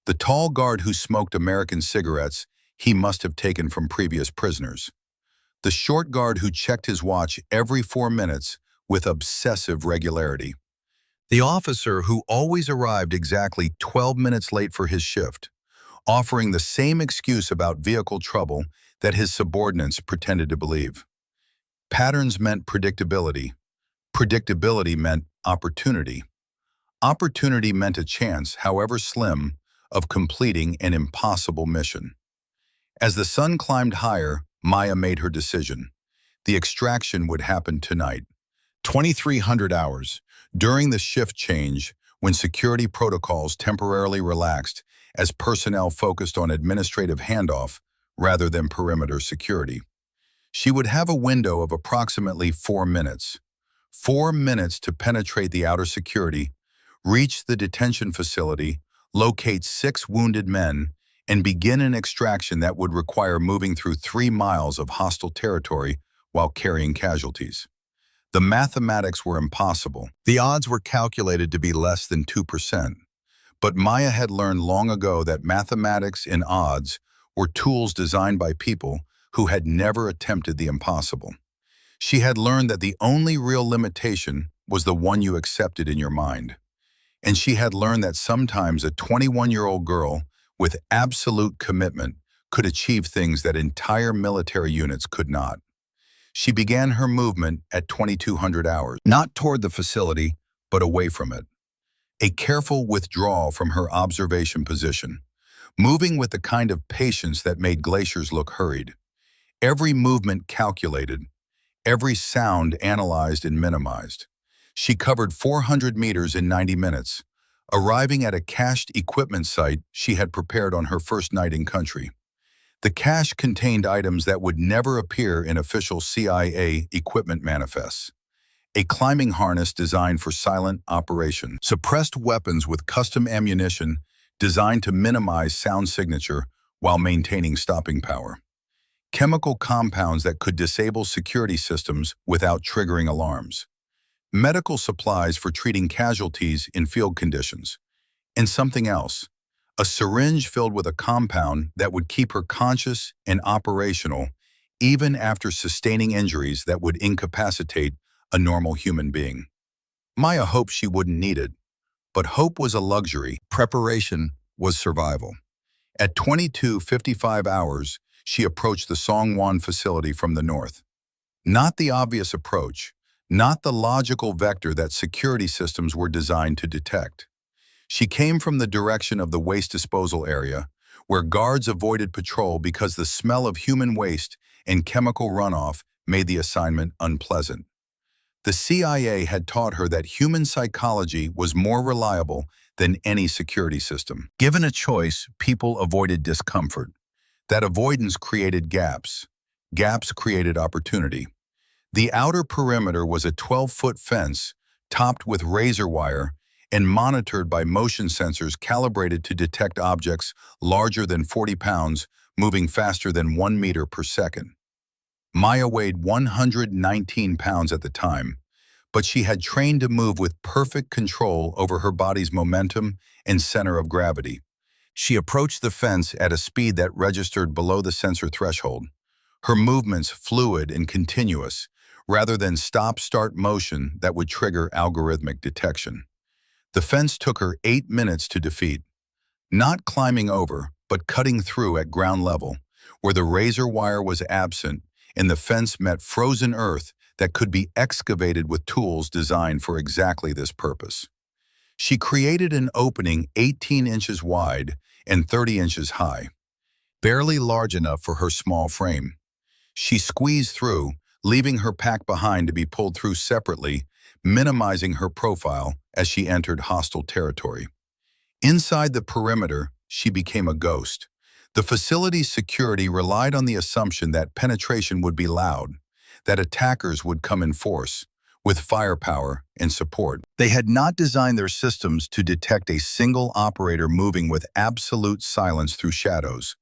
The tall guard who smoked American cigarettes he must have taken from previous prisoners. The short guard who checked his watch every 4 minutes with obsessive regularity. The officer who always arrived exactly 12 minutes late for his shift, offering the same excuse about vehicle trouble that his subordinates pretended to believe. Patterns meant predictability. Predictability meant opportunity. Opportunity meant a chance, however slim, of completing an impossible mission. As the sun climbed higher, Maya made her decision. The extraction would happen tonight. 2,300 hours, during the shift change, when security protocols temporarily relaxed as personnel focused on administrative handoff rather than perimeter security. She would have a window of approximately 4 minutes. 4 minutes to penetrate the outer security, reach the detention facility, locate 6 wounded men, and begin an extraction that would require moving through 3 miles of hostile territory while carrying casualties. The mathematics were impossible. The odds were calculated to be less than 2%. But Maya had learned long ago that mathematics and odds were tools designed by people who had never attempted the impossible. She had learned that the only real limitation was the one you accepted in your mind. And she had learned that sometimes a 21-year-old girl with absolute commitment could achieve things that entire military units could not. She began her movement at 2,200 hours, not toward the facility, but away from it. A careful withdrawal from her observation position, moving with the kind of patience that made glaciers look hurried. Every movement calculated, every sound analyzed and minimized. She covered 400 meters in 90 minutes, arriving at a cached equipment site she had prepared on her first night in country. The cache contained items that would never appear in official CIA equipment manifests. A climbing harness designed for silent operation, suppressed weapons with custom ammunition designed to minimize sound signature while maintaining stopping power. Chemical compounds that could disable security systems without triggering alarms. Medical supplies for treating casualties in field conditions. And something else. A syringe filled with a compound that would keep her conscious and operational even after sustaining injuries that would incapacitate a normal human being. Maya hoped she wouldn't need it, but hope was a luxury. Preparation was survival. At 22:55 hours, she approached the Songwon facility from the north. Not the obvious approach, not the logical vector that security systems were designed to detect. She came from the direction of the waste disposal area, where guards avoided patrol because the smell of human waste and chemical runoff made the assignment unpleasant. The CIA had taught her that human psychology was more reliable than any security system. Given a choice, people avoided discomfort. That avoidance created gaps. Gaps created opportunity. The outer perimeter was a 12-foot fence topped with razor wire and monitored by motion sensors calibrated to detect objects larger than 40 pounds moving faster than 1 meter per second. Maya weighed 119 pounds at the time, but she had trained to move with perfect control over her body's momentum and center of gravity. She approached the fence at a speed that registered below the sensor threshold, her movements fluid and continuous, rather than stop-start motion that would trigger algorithmic detection. The fence took her 8 minutes to defeat, not climbing over, but cutting through at ground level, where the razor wire was absent and the fence met frozen earth that could be excavated with tools designed for exactly this purpose. She created an opening 18 inches wide and 30 inches high, barely large enough for her small frame. She squeezed through, leaving her pack behind to be pulled through separately, minimizing her profile as she entered hostile territory. Inside the perimeter, she became a ghost. The facility's security relied on the assumption that penetration would be loud, that attackers would come in force, with firepower and support. They had not designed their systems to detect a single operator moving with absolute silence through shadows,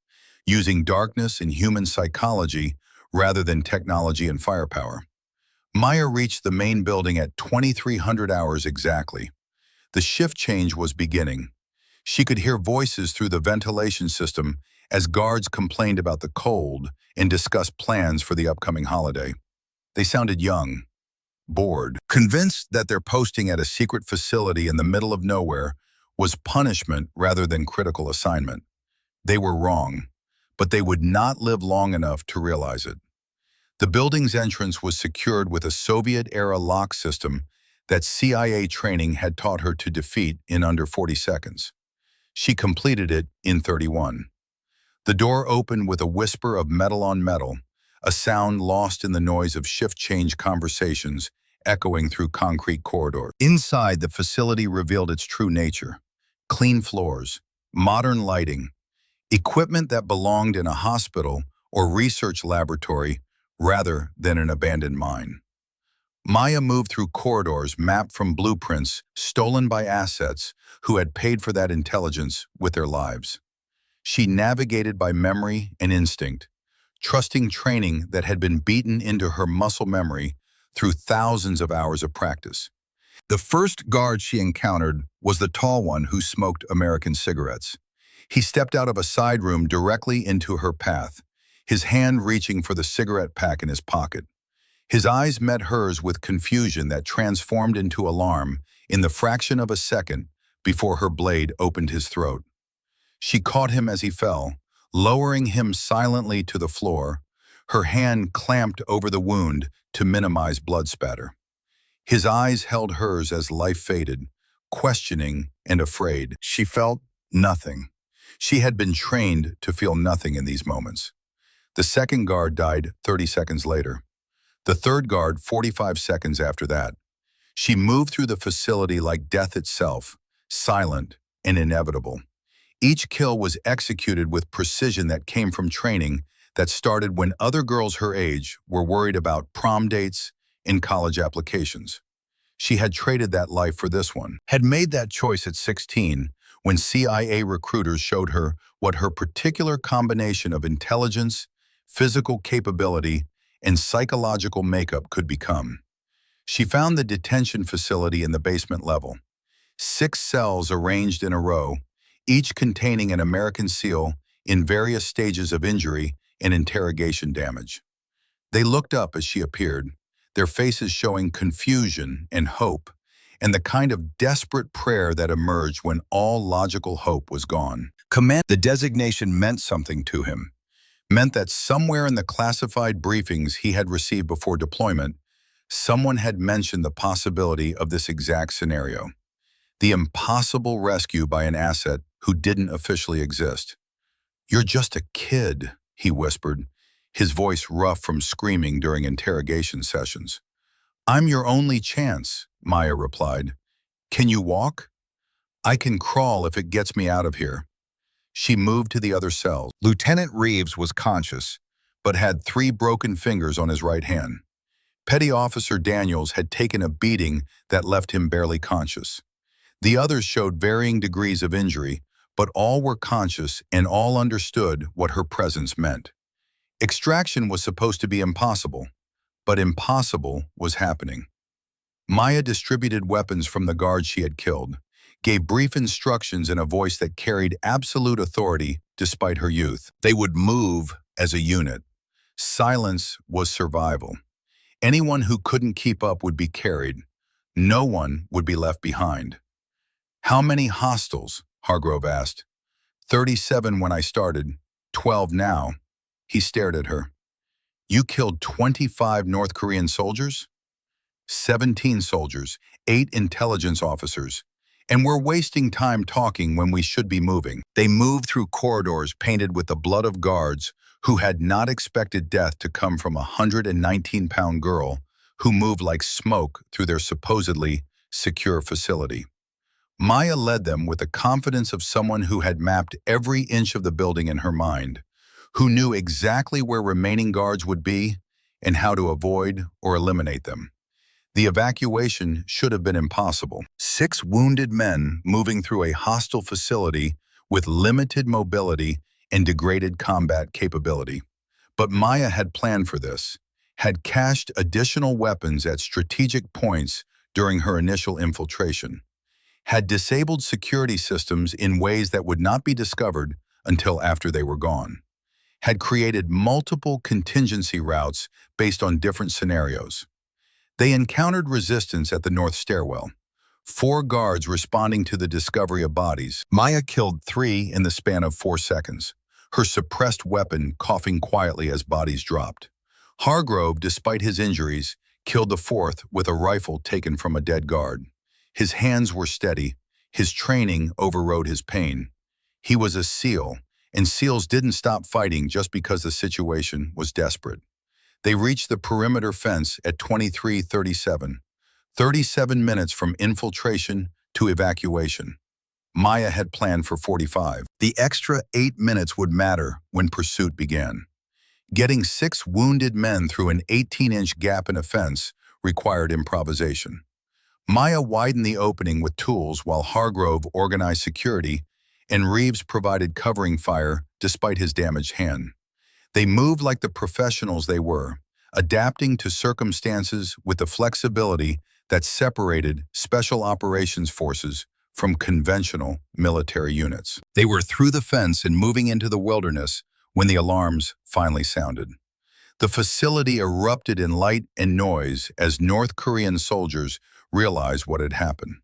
using darkness and human psychology rather than technology and firepower. Maya reached the main building at 2300 hours exactly. The shift change was beginning. She could hear voices through the ventilation system as guards complained about the cold and discussed plans for the upcoming holiday. They sounded young, bored, convinced that their posting at a secret facility in the middle of nowhere was punishment rather than critical assignment. They were wrong, but they would not live long enough to realize it. The building's entrance was secured with a Soviet-era lock system that CIA training had taught her to defeat in under 40 seconds. She completed it in 31. The door opened with a whisper of metal on metal, a sound lost in the noise of shift-change conversations echoing through concrete corridors. Inside, the facility revealed its true nature: clean floors, modern lighting, equipment that belonged in a hospital or research laboratory rather than an abandoned mine. Maya moved through corridors mapped from blueprints stolen by assets who had paid for that intelligence with their lives. She navigated by memory and instinct, trusting training that had been beaten into her muscle memory through thousands of hours of practice. The first guard she encountered was the tall one who smoked American cigarettes. He stepped out of a side room directly into her path, his hand reaching for the cigarette pack in his pocket. His eyes met hers with confusion that transformed into alarm in the fraction of a second before her blade opened his throat. She caught him as he fell, lowering him silently to the floor, her hand clamped over the wound to minimize blood spatter. His eyes held hers as life faded, questioning and afraid. She felt nothing. She had been trained to feel nothing in these moments. The second guard died 30 seconds later. The third guard 45 seconds after that. She moved through the facility like death itself, silent and inevitable. Each kill was executed with precision that came from training that started when other girls her age were worried about prom dates and college applications. She had traded that life for this one, had made that choice at 16 when CIA recruiters showed her what her particular combination of intelligence, physical capability, and psychological makeup could become. She found the detention facility in the basement level. 6 cells arranged in a row, each containing an American SEAL in various stages of injury and interrogation damage. They looked up as she appeared, their faces showing confusion and hope, and the kind of desperate prayer that emerged when all logical hope was gone. The designation meant something to him, meant that somewhere in the classified briefings he had received before deployment, someone had mentioned the possibility of this exact scenario. The impossible rescue by an asset who didn't officially exist. "You're just a kid," he whispered, his voice rough from screaming during interrogation sessions. "I'm your only chance," Maya replied. "Can you walk?" "I can crawl if it gets me out of here." She moved to the other cells. Lieutenant Reeves was conscious, but had 3 broken fingers on his right hand. Petty Officer Daniels had taken a beating that left him barely conscious. The others showed varying degrees of injury, but all were conscious and all understood what her presence meant. Extraction was supposed to be impossible, but impossible was happening. Maya distributed weapons from the guards she had killed, gave brief instructions in a voice that carried absolute authority despite her youth. They would move as a unit. Silence was survival. Anyone who couldn't keep up would be carried. No one would be left behind. "How many hostiles?" Hargrove asked. 37 when I started, 12 now." He stared at her. "You killed 25 North Korean soldiers?" 17 soldiers, 8 intelligence officers. "And we're wasting time talking when we should be moving." They moved through corridors painted with the blood of guards who had not expected death to come from a 119-pound girl who moved like smoke through their supposedly secure facility. Maya led them with the confidence of someone who had mapped every inch of the building in her mind, who knew exactly where remaining guards would be and how to avoid or eliminate them. The evacuation should have been impossible. 6 wounded men moving through a hostile facility with limited mobility and degraded combat capability. But Maya had planned for this, had cached additional weapons at strategic points during her initial infiltration, had disabled security systems in ways that would not be discovered until after they were gone, had created multiple contingency routes based on different scenarios. They encountered resistance at the north stairwell, 4 guards responding to the discovery of bodies. Maya killed 3 in the span of 4 seconds, her suppressed weapon coughing quietly as bodies dropped. Hargrove, despite his injuries, killed the 4th with a rifle taken from a dead guard. His hands were steady. His training overrode his pain. He was a SEAL, and SEALs didn't stop fighting just because the situation was desperate. They reached the perimeter fence at 23:37, 37 minutes from infiltration to evacuation. Maya had planned for 45. The extra 8 minutes would matter when pursuit began. Getting 6 wounded men through an 18-inch gap in a fence required improvisation. Maya widened the opening with tools while Hargrove organized security and Reeves provided covering fire despite his damaged hand. They moved like the professionals they were, adapting to circumstances with the flexibility that separated special operations forces from conventional military units. They were through the fence and moving into the wilderness when the alarms finally sounded. The facility erupted in light and noise as North Korean soldiers realized what had happened.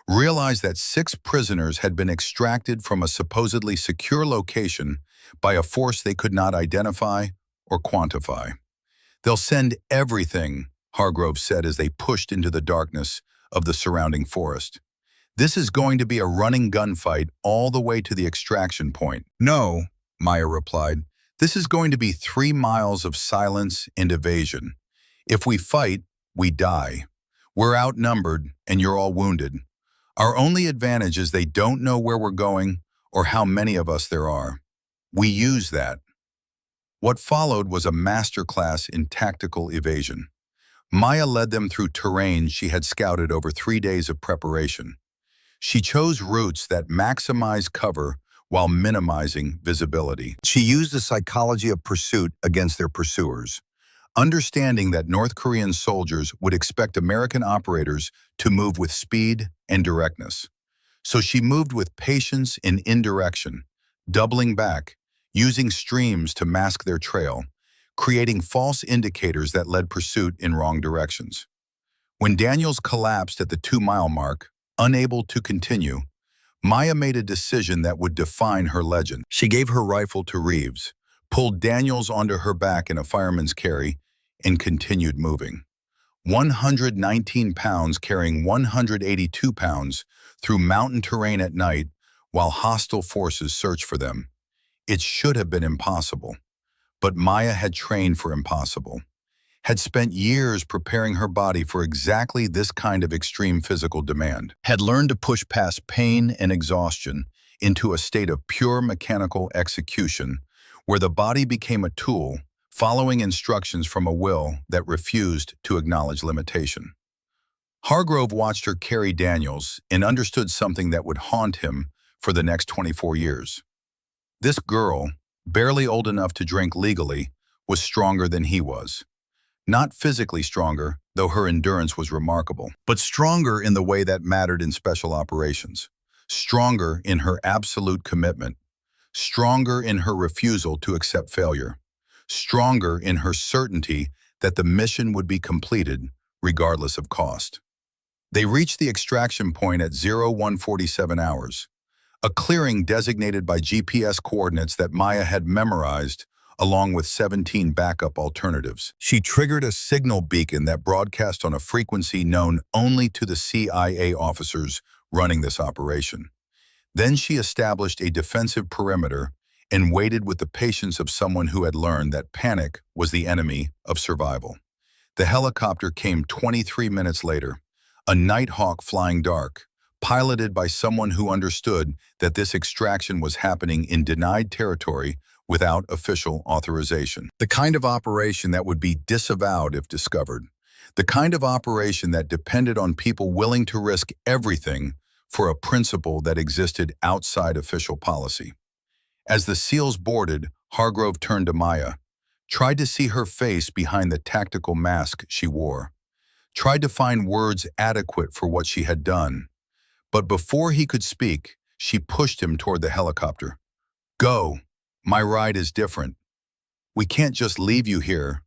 Realized that 6 prisoners had been extracted from a supposedly secure location by a force they could not identify or quantify. "They'll send everything," Hargrove said as they pushed into the darkness of the surrounding forest. "This is going to be a running gunfight all the way to the extraction point." "No," Maya replied. "This is going to be 3 miles of silence and evasion. If we fight, we die. We're outnumbered and you're all wounded. Our only advantage is they don't know where we're going or how many of us there are. We use that." What followed was a masterclass in tactical evasion. Maya led them through terrain she had scouted over 3 days of preparation. She chose routes that maximized cover while minimizing visibility. She used the psychology of pursuit against their pursuers, understanding that North Korean soldiers would expect American operators to move with speed and directness. So she moved with patience and indirection, doubling back, using streams to mask their trail, creating false indicators that led pursuit in wrong directions. When Daniels collapsed at the 2-mile mark, unable to continue, Maya made a decision that would define her legend. She gave her rifle to Reeves, pulled Daniels onto her back in a fireman's carry, and continued moving. 119 pounds carrying 182 pounds through mountain terrain at night while hostile forces searched for them. It should have been impossible. But Maya had trained for impossible, had spent years preparing her body for exactly this kind of extreme physical demand, had learned to push past pain and exhaustion into a state of pure mechanical execution where the body became a tool following instructions from a will that refused to acknowledge limitation. Hargrove watched her carry Daniels and understood something that would haunt him for the next 24 years. This girl, barely old enough to drink legally, was stronger than he was. Not physically stronger, though her endurance was remarkable, but stronger in the way that mattered in special operations. Stronger in her absolute commitment. Stronger in her refusal to accept failure. Stronger in her certainty that the mission would be completed, regardless of cost. They reached the extraction point at 0147 hours, a clearing designated by GPS coordinates that Maya had memorized, along with 17 backup alternatives. She triggered a signal beacon that broadcast on a frequency known only to the CIA officers running this operation. Then she established a defensive perimeter and waited with the patience of someone who had learned that panic was the enemy of survival. The helicopter came 23 minutes later, a Nighthawk flying dark, piloted by someone who understood that this extraction was happening in denied territory without official authorization. The kind of operation that would be disavowed if discovered. The kind of operation that depended on people willing to risk everything for a principle that existed outside official policy. As the SEALs boarded, Hargrove turned to Maya, tried to see her face behind the tactical mask she wore, tried to find words adequate for what she had done. But before he could speak, she pushed him toward the helicopter. "Go. My ride is different. We can't just leave you here.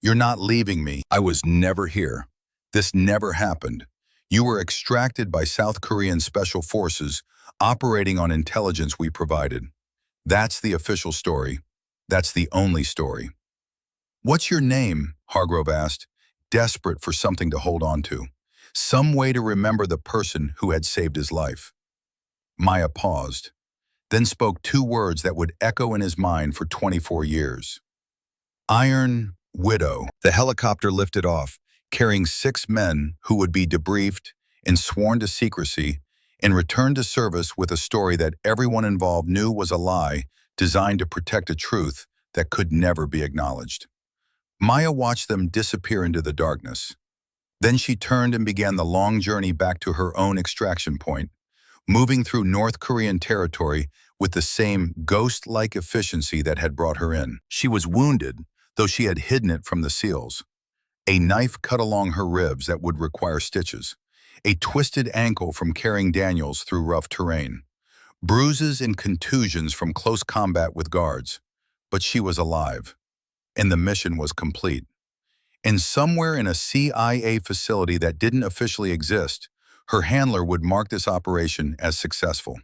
You're not leaving me. I was never here. This never happened. You were extracted by South Korean Special Forces operating on intelligence we provided. That's the official story. That's the only story." "What's your name?" Hargrove asked, desperate for something to hold on to, some way to remember the person who had saved his life. Maya paused, then spoke two words that would echo in his mind for 24 years. Iron Widow. The helicopter lifted off, carrying 6 men who would be debriefed and sworn to secrecy and returned to service with a story that everyone involved knew was a lie designed to protect a truth that could never be acknowledged. Maya watched them disappear into the darkness. Then she turned and began the long journey back to her own extraction point, moving through North Korean territory with the same ghost-like efficiency that had brought her in. She was wounded, though she had hidden it from the SEALs. A knife cut along her ribs that would require stitches. A twisted ankle from carrying Daniels through rough terrain. Bruises and contusions from close combat with guards. But she was alive, and the mission was complete. And somewhere in a CIA facility that didn't officially exist, her handler would mark this operation as successful,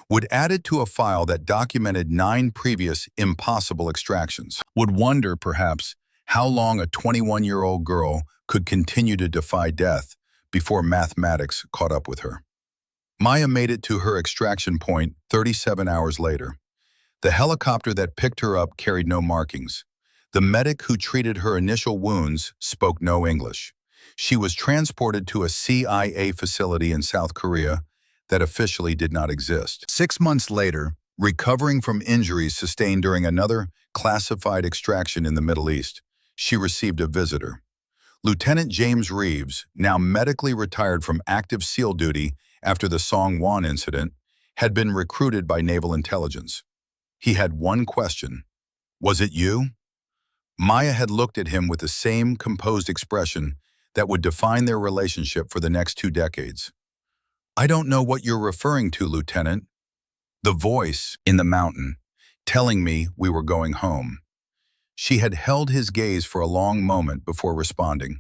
would add it to a file that documented 9 previous impossible extractions, would wonder, perhaps, how long a 21-year-old girl could continue to defy death before mathematics caught up with her. Maya made it to her extraction point 37 hours later. The helicopter that picked her up carried no markings. The medic who treated her initial wounds spoke no English. She was transported to a CIA facility in South Korea that officially did not exist. 6 months later, recovering from injuries sustained during another classified extraction in the Middle East, she received a visitor. Lieutenant James Reeves, now medically retired from active SEAL duty after the Songwon incident, had been recruited by Naval Intelligence. He had one question. "Was it you?" Maya had looked at him with the same composed expression that would define their relationship for the next 2 decades. "I don't know what you're referring to, Lieutenant." The voice in the mountain, telling me we were going home. She had held his gaze for a long moment before responding.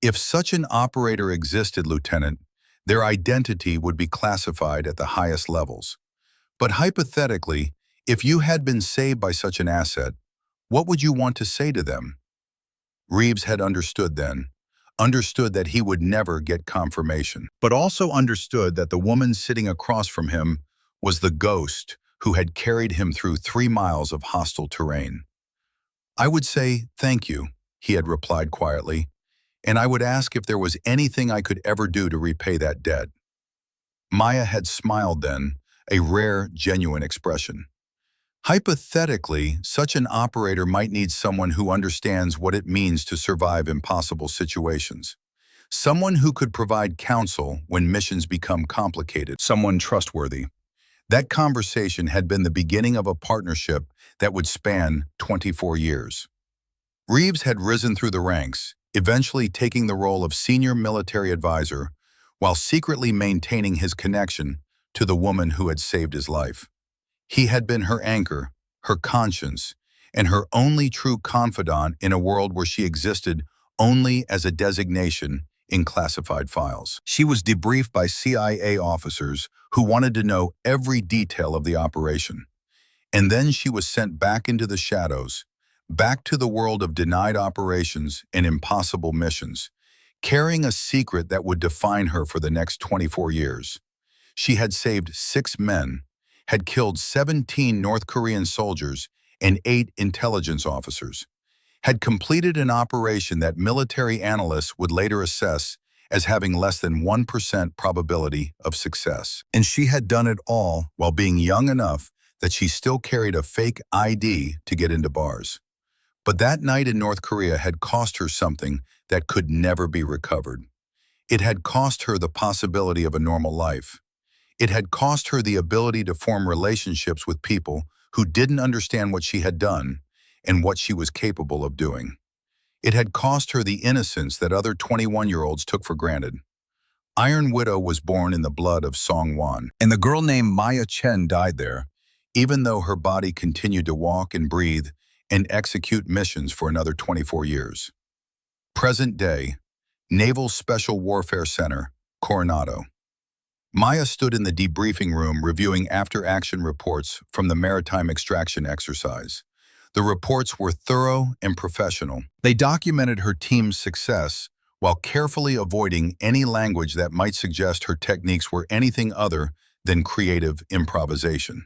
"If such an operator existed, Lieutenant, their identity would be classified at the highest levels. But hypothetically, if you had been saved by such an asset, what would you want to say to them?" Reeves had understood then, understood that he would never get confirmation, but also understood that the woman sitting across from him was the ghost who had carried him through 3 miles of hostile terrain. "I would say thank you," he had replied quietly, "and I would ask if there was anything I could ever do to repay that debt." Maya had smiled then, a rare, genuine expression. Hypothetically, such an operator might need someone who understands what it means to survive impossible situations. Someone who could provide counsel when missions become complicated. Someone trustworthy. That conversation had been the beginning of a partnership that would span 24 years. Reeves had risen through the ranks, eventually taking the role of senior military advisor while secretly maintaining his connection to the woman who had saved his life. He had been her anchor, her conscience, and her only true confidant in a world where she existed only as a designation in classified files. She was debriefed by CIA officers who wanted to know every detail of the operation. And then she was sent back into the shadows, back to the world of denied operations and impossible missions, carrying a secret that would define her for the next 24 years. She had saved 6 men, had killed 17 North Korean soldiers and 8 intelligence officers, had completed an operation that military analysts would later assess as having less than 1% probability of success. And she had done it all while being young enough that she still carried a fake ID to get into bars. But that night in North Korea had cost her something that could never be recovered. It had cost her the possibility of a normal life. It had cost her the ability to form relationships with people who didn't understand what she had done and what she was capable of doing. It had cost her the innocence that other 21-year-olds took for granted. Iron Widow was born in the blood of Song Wan, and the girl named Maya Chen died there, even though her body continued to walk and breathe and execute missions for another 24 years. Present day, Naval Special Warfare Center, Coronado. Maya stood in the debriefing room reviewing after-action reports from the maritime extraction exercise. The reports were thorough and professional. They documented her team's success while carefully avoiding any language that might suggest her techniques were anything other than creative improvisation.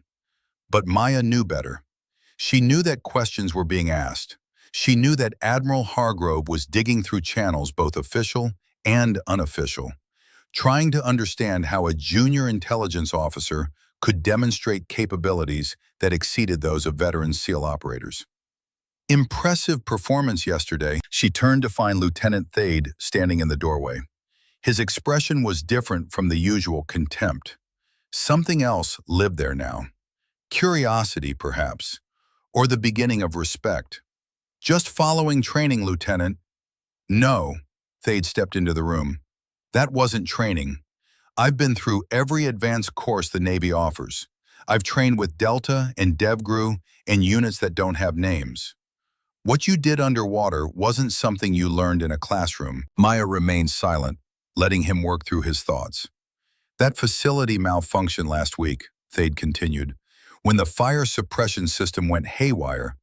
But Maya knew better. She knew that questions were being asked. She knew that Admiral Hargrove was digging through channels both official and unofficial, trying to understand how a junior intelligence officer could demonstrate capabilities that exceeded those of veteran SEAL operators. Impressive performance yesterday. She turned to find Lieutenant Thade standing in the doorway. His expression was different from the usual contempt. Something else lived there now. Curiosity, perhaps, or the beginning of respect. "Just following training, Lieutenant." "No," Thade stepped into the room. "That wasn't training. I've been through every advanced course the Navy offers. I've trained with Delta and DevGru and units that don't have names. What you did underwater wasn't something you learned in a classroom." Maya remained silent, letting him work through his thoughts. "That facility malfunctioned last week," Thade continued. "When the fire suppression system went haywire,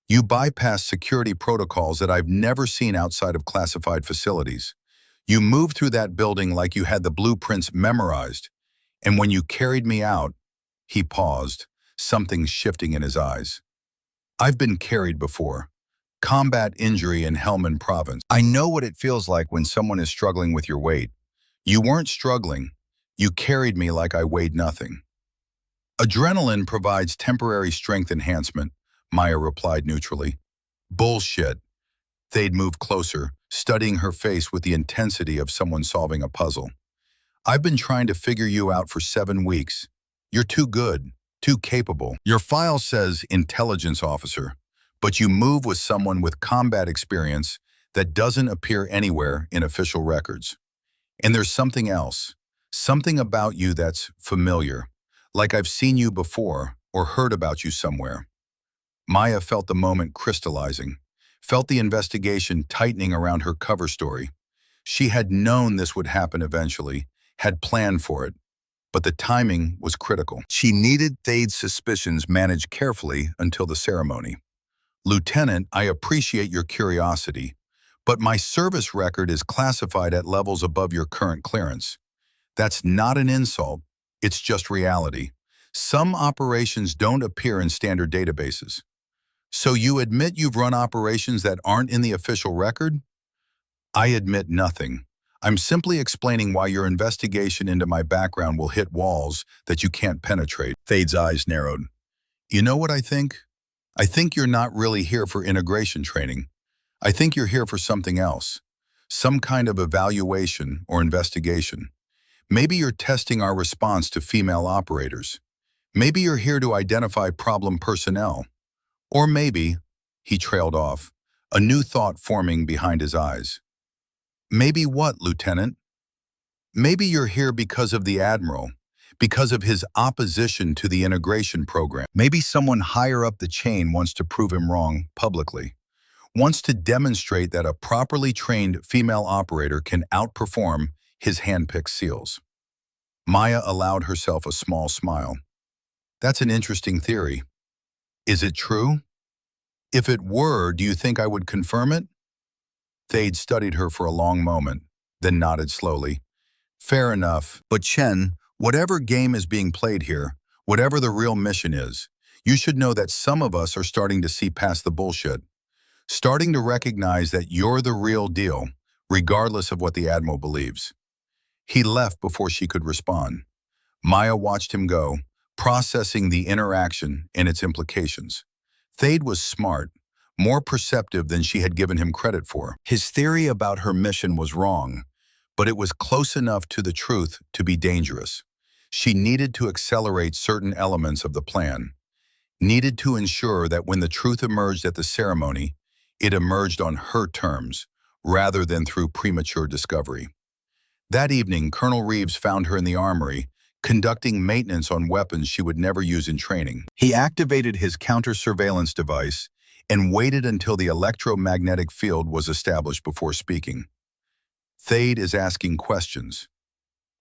you bypassed security protocols that I've never seen outside of classified facilities. You moved through that building like you had the blueprints memorized, and when you carried me out," he paused, something shifting in his eyes. "I've been carried before. Combat injury in Helmand Province. I know what it feels like when someone is struggling with your weight. You weren't struggling. You carried me like I weighed nothing." "Adrenaline provides temporary strength enhancement," Maya replied neutrally. "Bullshit." They'd moved closer, studying her face with the intensity of someone solving a puzzle. "I've been trying to figure you out for 7 weeks. You're too good, too capable. Your file says intelligence officer, but you move with someone with combat experience that doesn't appear anywhere in official records. And there's something else, something about you that's familiar, like I've seen you before or heard about you somewhere." Maya felt the moment crystallizing, felt the investigation tightening around her cover story. She had known this would happen eventually, had planned for it, but the timing was critical. She needed Thade's suspicions managed carefully until the ceremony. "Lieutenant, I appreciate your curiosity, but my service record is classified at levels above your current clearance. That's not an insult, it's just reality. Some operations don't appear in standard databases. So you admit you've run operations that aren't in the official record? I admit nothing. I'm simply explaining why your investigation into my background will hit walls that you can't penetrate. Thade's eyes narrowed. You know what I think? I think you're not really here for integration training. I think you're here for something else. Some kind of evaluation or investigation. Maybe you're testing our response to female operators. Maybe you're here to identify problem personnel. Or maybe, he trailed off, a new thought forming behind his eyes. Maybe what, Lieutenant? Maybe you're here because of the Admiral, because of his opposition to the integration program. Maybe someone higher up the chain wants to prove him wrong publicly, wants to demonstrate that a properly trained female operator can outperform his hand-picked SEALs. Maya allowed herself a small smile. That's an interesting theory. Is it true? If it were, do you think I would confirm it? Thade studied her for a long moment, then nodded slowly. Fair enough. But Chen, whatever game is being played here, whatever the real mission is, you should know that some of us are starting to see past the bullshit. Starting to recognize that you're the real deal, regardless of what the Admiral believes. He left before she could respond. Maya watched him go, processing the interaction and its implications. Thade was smart, more perceptive than she had given him credit for. His theory about her mission was wrong, but it was close enough to the truth to be dangerous. She needed to accelerate certain elements of the plan, needed to ensure that when the truth emerged at the ceremony, it emerged on her terms, rather than through premature discovery. That evening, Colonel Reeves found her in the armory, conducting maintenance on weapons she would never use in training. He activated his counter-surveillance device and waited until the electromagnetic field was established before speaking. Thade is asking questions.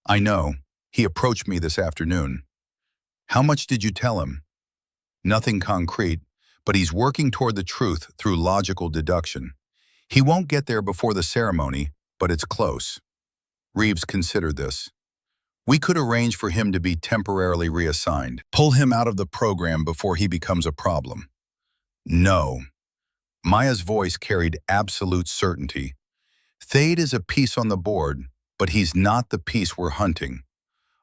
I know. He approached me this afternoon. How much did you tell him? Nothing concrete, but he's working toward the truth through logical deduction. He won't get there before the ceremony, but it's close. Reeves considered this. We could arrange for him to be temporarily reassigned. Pull him out of the program before he becomes a problem. No. Maya's voice carried absolute certainty. Thade is a piece on the board, but he's not the piece we're hunting.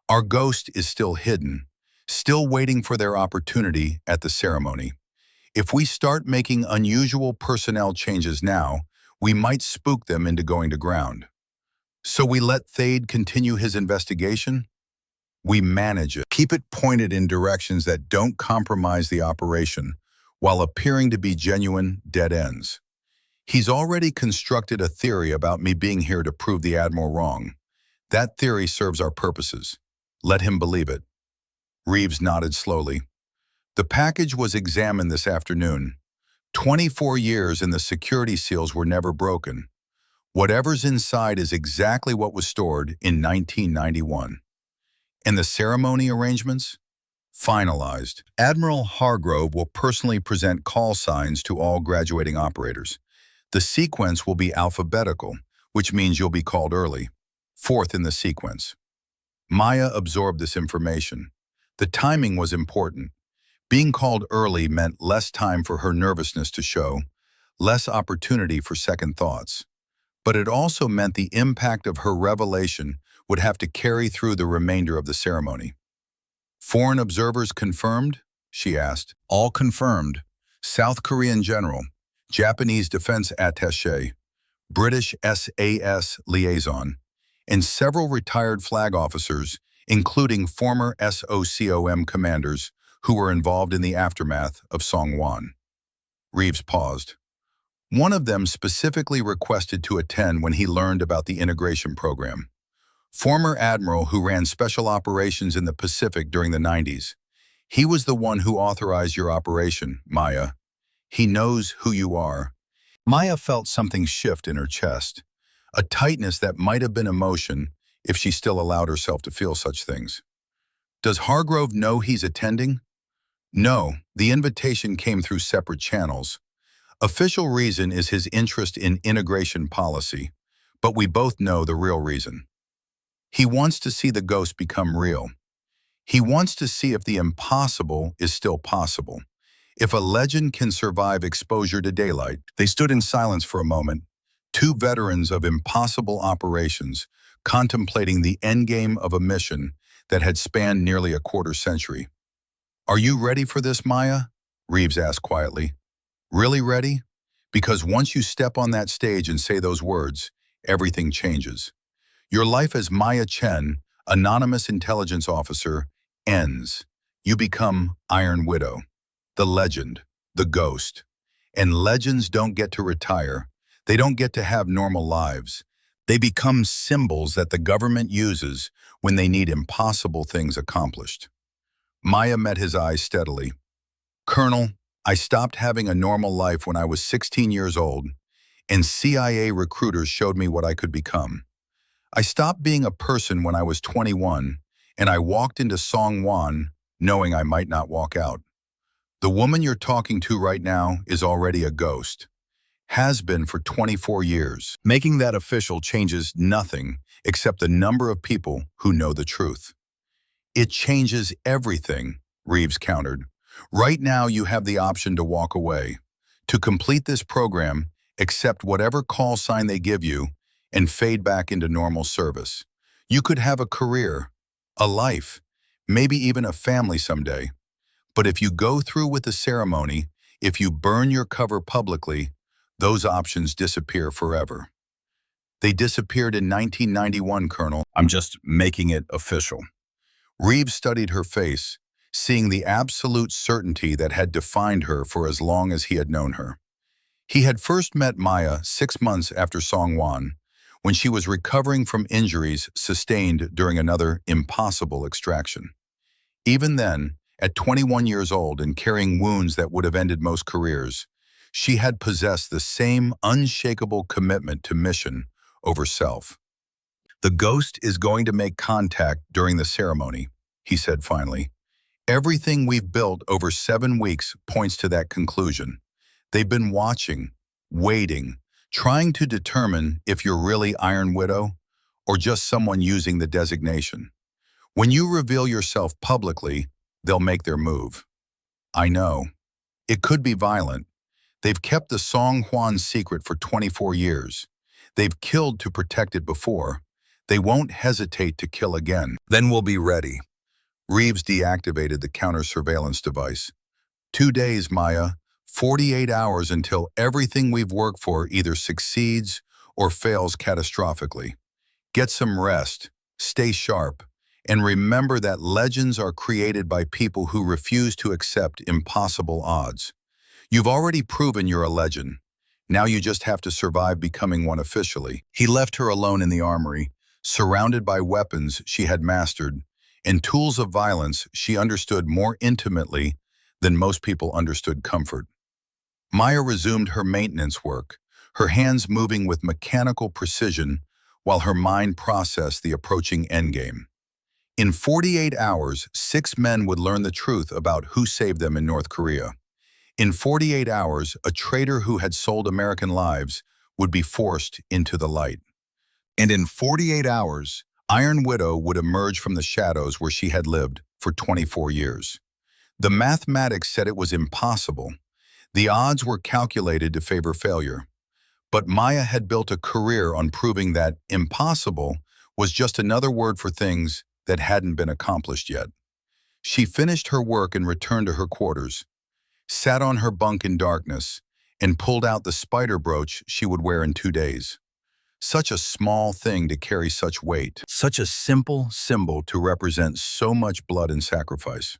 Our ghost is still hidden, still waiting for their opportunity at the ceremony. If we start making unusual personnel changes now, we might spook them into going to ground. So we let Thade continue his investigation? We manage it. Keep it pointed in directions that don't compromise the operation, while appearing to be genuine dead ends. He's already constructed a theory about me being here to prove the Admiral wrong. That theory serves our purposes. Let him believe it. Reeves nodded slowly. The package was examined this afternoon. 24 years and the security seals were never broken. Whatever's inside is exactly what was stored in 1991. And the ceremony arrangements? Finalized. Admiral Hargrove will personally present call signs to all graduating operators. The sequence will be alphabetical, which means you'll be called early, fourth in the sequence. Maya absorbed this information. The timing was important. Being called early meant less time for her nervousness to show, less opportunity for second thoughts. But it also meant the impact of her revelation would have to carry through the remainder of the ceremony. Foreign observers confirmed? She asked. All confirmed. South Korean general, Japanese defense attaché, British SAS liaison, and several retired flag officers, including former SOCOM commanders who were involved in the aftermath of Songwon. Reeves paused. One of them specifically requested to attend when he learned about the integration program. Former admiral who ran special operations in the Pacific during the 90s. He was the one who authorized your operation, Maya. He knows who you are. Maya felt something shift in her chest, a tightness that might have been emotion if she still allowed herself to feel such things. Does Hargrove know he's attending? No, the invitation came through separate channels. Official reason is his interest in integration policy, but we both know the real reason. He wants to see the ghost become real. He wants to see if the impossible is still possible. If a legend can survive exposure to daylight. They stood in silence for a moment, two veterans of impossible operations, contemplating the endgame of a mission that had spanned nearly a quarter century. "Are you ready for this, Maya?" Reeves asked quietly. "Really ready? Because once you step on that stage and say those words, everything changes. Your life as Maya Chen, anonymous intelligence officer, ends. You become Iron Widow, the legend, the ghost. And legends don't get to retire. They don't get to have normal lives. They become symbols that the government uses when they need impossible things accomplished." Maya met his eyes steadily. "Colonel, I stopped having a normal life when I was 16 years old, and CIA recruiters showed me what I could become. I stopped being a person when I was 21, and I walked into Songwon knowing I might not walk out. The woman you're talking to right now is already a ghost. Has been for 24 years. Making that official changes nothing except the number of people who know the truth." "It changes everything," Reeves countered. "Right now you have the option to walk away, to complete this program, accept whatever call sign they give you, and fade back into normal service. You could have a career, a life, maybe even a family someday. But if you go through with the ceremony, if you burn your cover publicly, those options disappear forever." "They disappeared in 1991, Colonel. I'm just making it official." Reeves studied her face, seeing the absolute certainty that had defined her for as long as he had known her. He had first met Maya 6 months after Songwon, when she was recovering from injuries sustained during another impossible extraction. Even then, at 21 years old and carrying wounds that would have ended most careers, she had possessed the same unshakable commitment to mission over self. "The ghost is going to make contact during the ceremony," he said finally. "Everything we've built over 7 weeks points to that conclusion. They've been watching, waiting, trying to determine if you're really Iron Widow or just someone using the designation. When you reveal yourself publicly, they'll make their move. I know. It could be violent. They've kept the Song Huan secret for 24 years. They've killed to protect it before. They won't hesitate to kill again. Then we'll be ready." Reeves deactivated the counter-surveillance device. 2 days, Maya. 48 hours until everything we've worked for either succeeds or fails catastrophically. Get some rest, stay sharp, and remember that legends are created by people who refuse to accept impossible odds. You've already proven you're a legend. Now you just have to survive becoming one officially. He left her alone in the armory, surrounded by weapons she had mastered, and tools of violence she understood more intimately than most people understood comfort. Maya resumed her maintenance work, her hands moving with mechanical precision while her mind processed the approaching endgame. In 48 hours, 6 men would learn the truth about who saved them in North Korea. In 48 hours, a traitor who had sold American lives would be forced into the light. And in 48 hours, Iron Widow would emerge from the shadows where she had lived for 24 years. The mathematics said it was impossible. The odds were calculated to favor failure. But Maya had built a career on proving that impossible was just another word for things that hadn't been accomplished yet. She finished her work and returned to her quarters, sat on her bunk in darkness, and pulled out the spider brooch she would wear in 2 days. Such a small thing to carry such weight. Such a simple symbol to represent so much blood and sacrifice.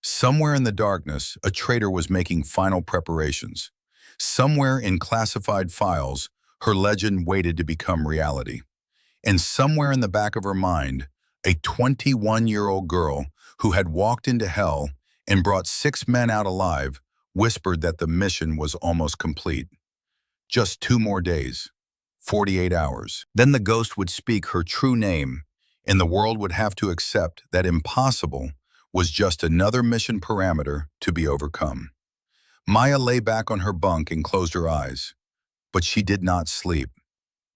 Somewhere in the darkness, a traitor was making final preparations. Somewhere in classified files, her legend waited to become reality. And somewhere in the back of her mind, a 21-year-old girl who had walked into hell and brought 6 men out alive whispered that the mission was almost complete. Just 2 more days, 48 hours. Then the ghost would speak her true name, and the world would have to accept that impossible was just another mission parameter to be overcome. Maya lay back on her bunk and closed her eyes, but she did not sleep.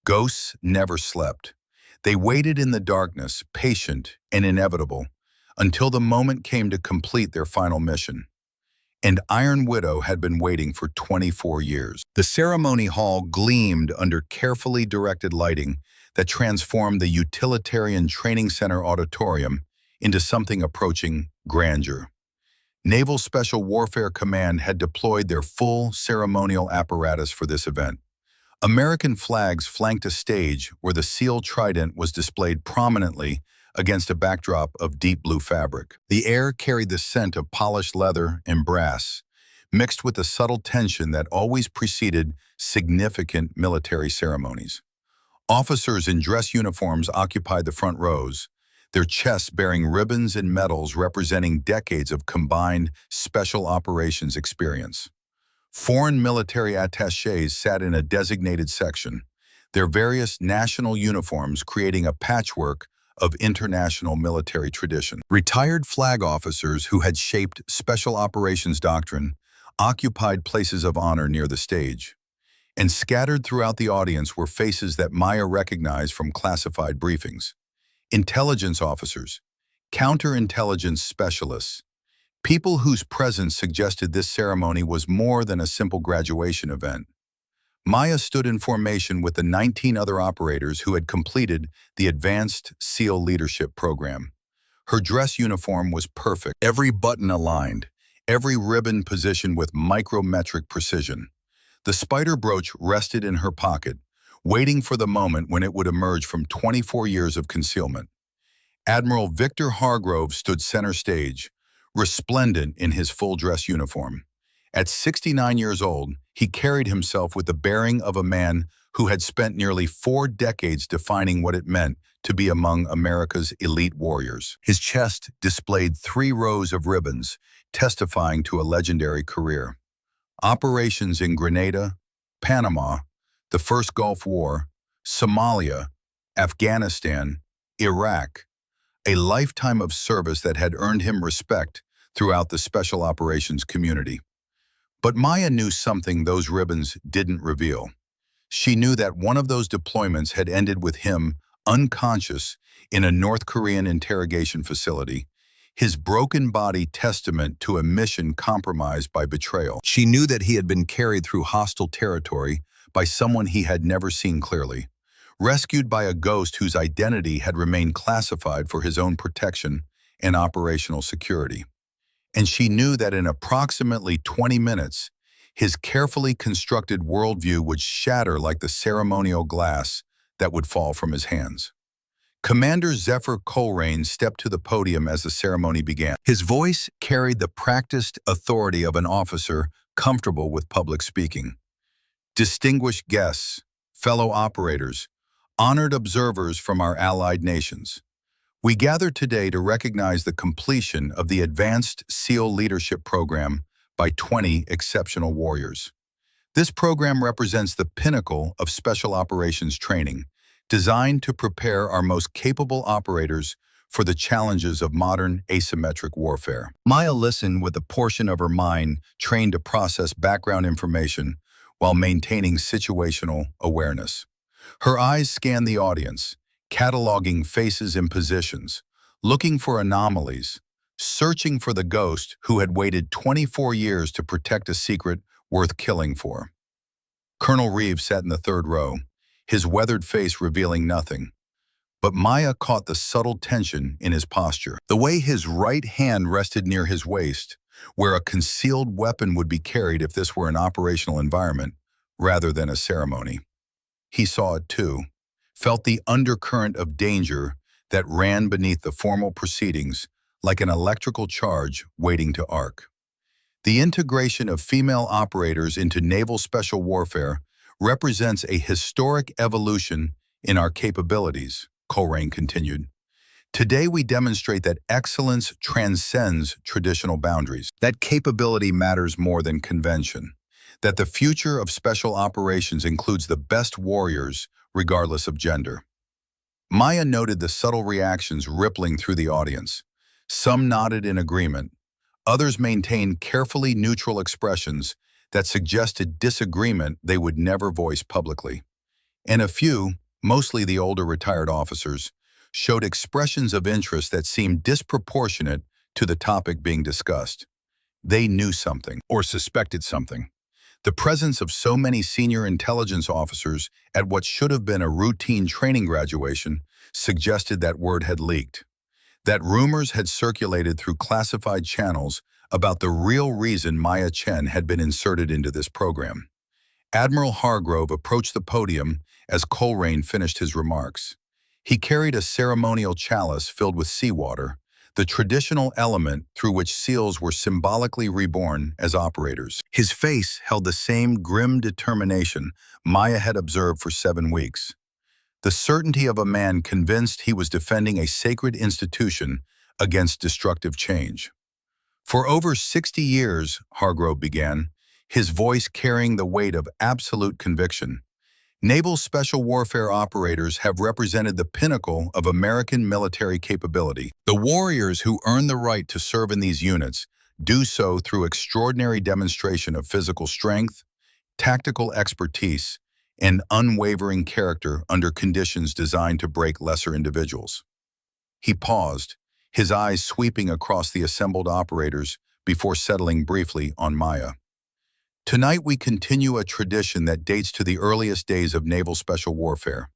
Ghosts never slept. They waited in the darkness, patient and inevitable, until the moment came to complete their final mission. And Iron Widow had been waiting for 24 years. The ceremony hall gleamed under carefully directed lighting that transformed the utilitarian training center auditorium into something approaching grandeur. Naval Special Warfare Command had deployed their full ceremonial apparatus for this event. American flags flanked a stage where the SEAL trident was displayed prominently against a backdrop of deep blue fabric. The air carried the scent of polished leather and brass, mixed with the subtle tension that always preceded significant military ceremonies. Officers in dress uniforms occupied the front rows, their chests bearing ribbons and medals representing decades of combined special operations experience. Foreign military attachés sat in a designated section, their various national uniforms creating a patchwork of international military tradition. Retired flag officers who had shaped special operations doctrine occupied places of honor near the stage. And scattered throughout the audience were faces that Maya recognized from classified briefings. Intelligence officers, counterintelligence specialists, people whose presence suggested this ceremony was more than a simple graduation event. Maya stood in formation with the 19 other operators who had completed the Advanced SEAL Leadership Program. Her dress uniform was perfect, every button aligned, every ribbon positioned with micrometric precision. The spider brooch rested in her pocket, waiting for the moment when it would emerge from 24 years of concealment. Admiral Victor Hargrove stood center stage, resplendent in his full-dress uniform. At 69 years old, he carried himself with the bearing of a man who had spent nearly 4 decades defining what it meant to be among America's elite warriors. His chest displayed 3 rows of ribbons, testifying to a legendary career. Operations in Grenada, Panama, the First Gulf War, Somalia, Afghanistan, Iraq, a lifetime of service that had earned him respect throughout the special operations community. But Maya knew something those ribbons didn't reveal. She knew that one of those deployments had ended with him unconscious in a North Korean interrogation facility, his broken body testament to a mission compromised by betrayal. She knew that he had been carried through hostile territory by someone he had never seen clearly, rescued by a ghost whose identity had remained classified for his own protection and operational security. And she knew that in approximately 20 minutes, his carefully constructed worldview would shatter like the ceremonial glass that would fall from his hands. Commander Zephyr Coleraine stepped to the podium as the ceremony began. His voice carried the practiced authority of an officer comfortable with public speaking. Distinguished guests, fellow operators, honored observers from our allied nations, we gather today to recognize the completion of the Advanced SEAL Leadership Program by 20 exceptional warriors. This program represents the pinnacle of special operations training, designed to prepare our most capable operators for the challenges of modern asymmetric warfare. Maya listened with a portion of her mind trained to process background information while maintaining situational awareness. Her eyes scanned the audience, cataloging faces and positions, looking for anomalies, searching for the ghost who had waited 24 years to protect a secret worth killing for. Colonel Reeves sat in the 3rd row, his weathered face revealing nothing. But Maya caught the subtle tension in his posture. The way his right hand rested near his waist, where a concealed weapon would be carried if this were an operational environment, rather than a ceremony. He saw it too, felt the undercurrent of danger that ran beneath the formal proceedings like an electrical charge waiting to arc. The integration of female operators into naval special warfare represents a historic evolution in our capabilities, Coleraine continued. Today we demonstrate that excellence transcends traditional boundaries, that capability matters more than convention, that the future of special operations includes the best warriors regardless of gender. Maya noted the subtle reactions rippling through the audience. Some nodded in agreement. Others maintained carefully neutral expressions that suggested disagreement they would never voice publicly. And a few, mostly the older retired officers, showed expressions of interest that seemed disproportionate to the topic being discussed. They knew something, or suspected something. The presence of so many senior intelligence officers at what should have been a routine training graduation suggested that word had leaked, that rumors had circulated through classified channels about the real reason Maya Chen had been inserted into this program. Admiral Hargrove approached the podium as Coleraine finished his remarks. He carried a ceremonial chalice filled with seawater, the traditional element through which SEALs were symbolically reborn as operators. His face held the same grim determination Maya had observed for 7 weeks. The certainty of a man convinced he was defending a sacred institution against destructive change. For over 60 years, Hargrove began, his voice carrying the weight of absolute conviction, naval special warfare operators have represented the pinnacle of American military capability. The warriors who earn the right to serve in these units do so through extraordinary demonstration of physical strength, tactical expertise, and unwavering character under conditions designed to break lesser individuals. He paused, his eyes sweeping across the assembled operators before settling briefly on Maya. Tonight we continue a tradition that dates to the earliest days of naval special warfare.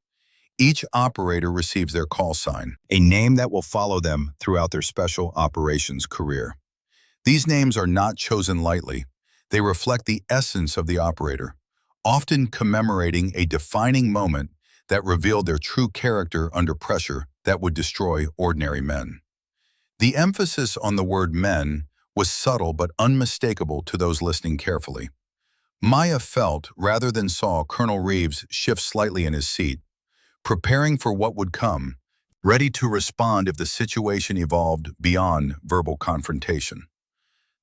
Each operator receives their call sign, a name that will follow them throughout their special operations career. These names are not chosen lightly. They reflect the essence of the operator, often commemorating a defining moment that revealed their true character under pressure that would destroy ordinary men. The emphasis on the word men was subtle but unmistakable to those listening carefully. Maya felt, rather than saw, Colonel Reeves shift slightly in his seat, preparing for what would come, ready to respond if the situation evolved beyond verbal confrontation.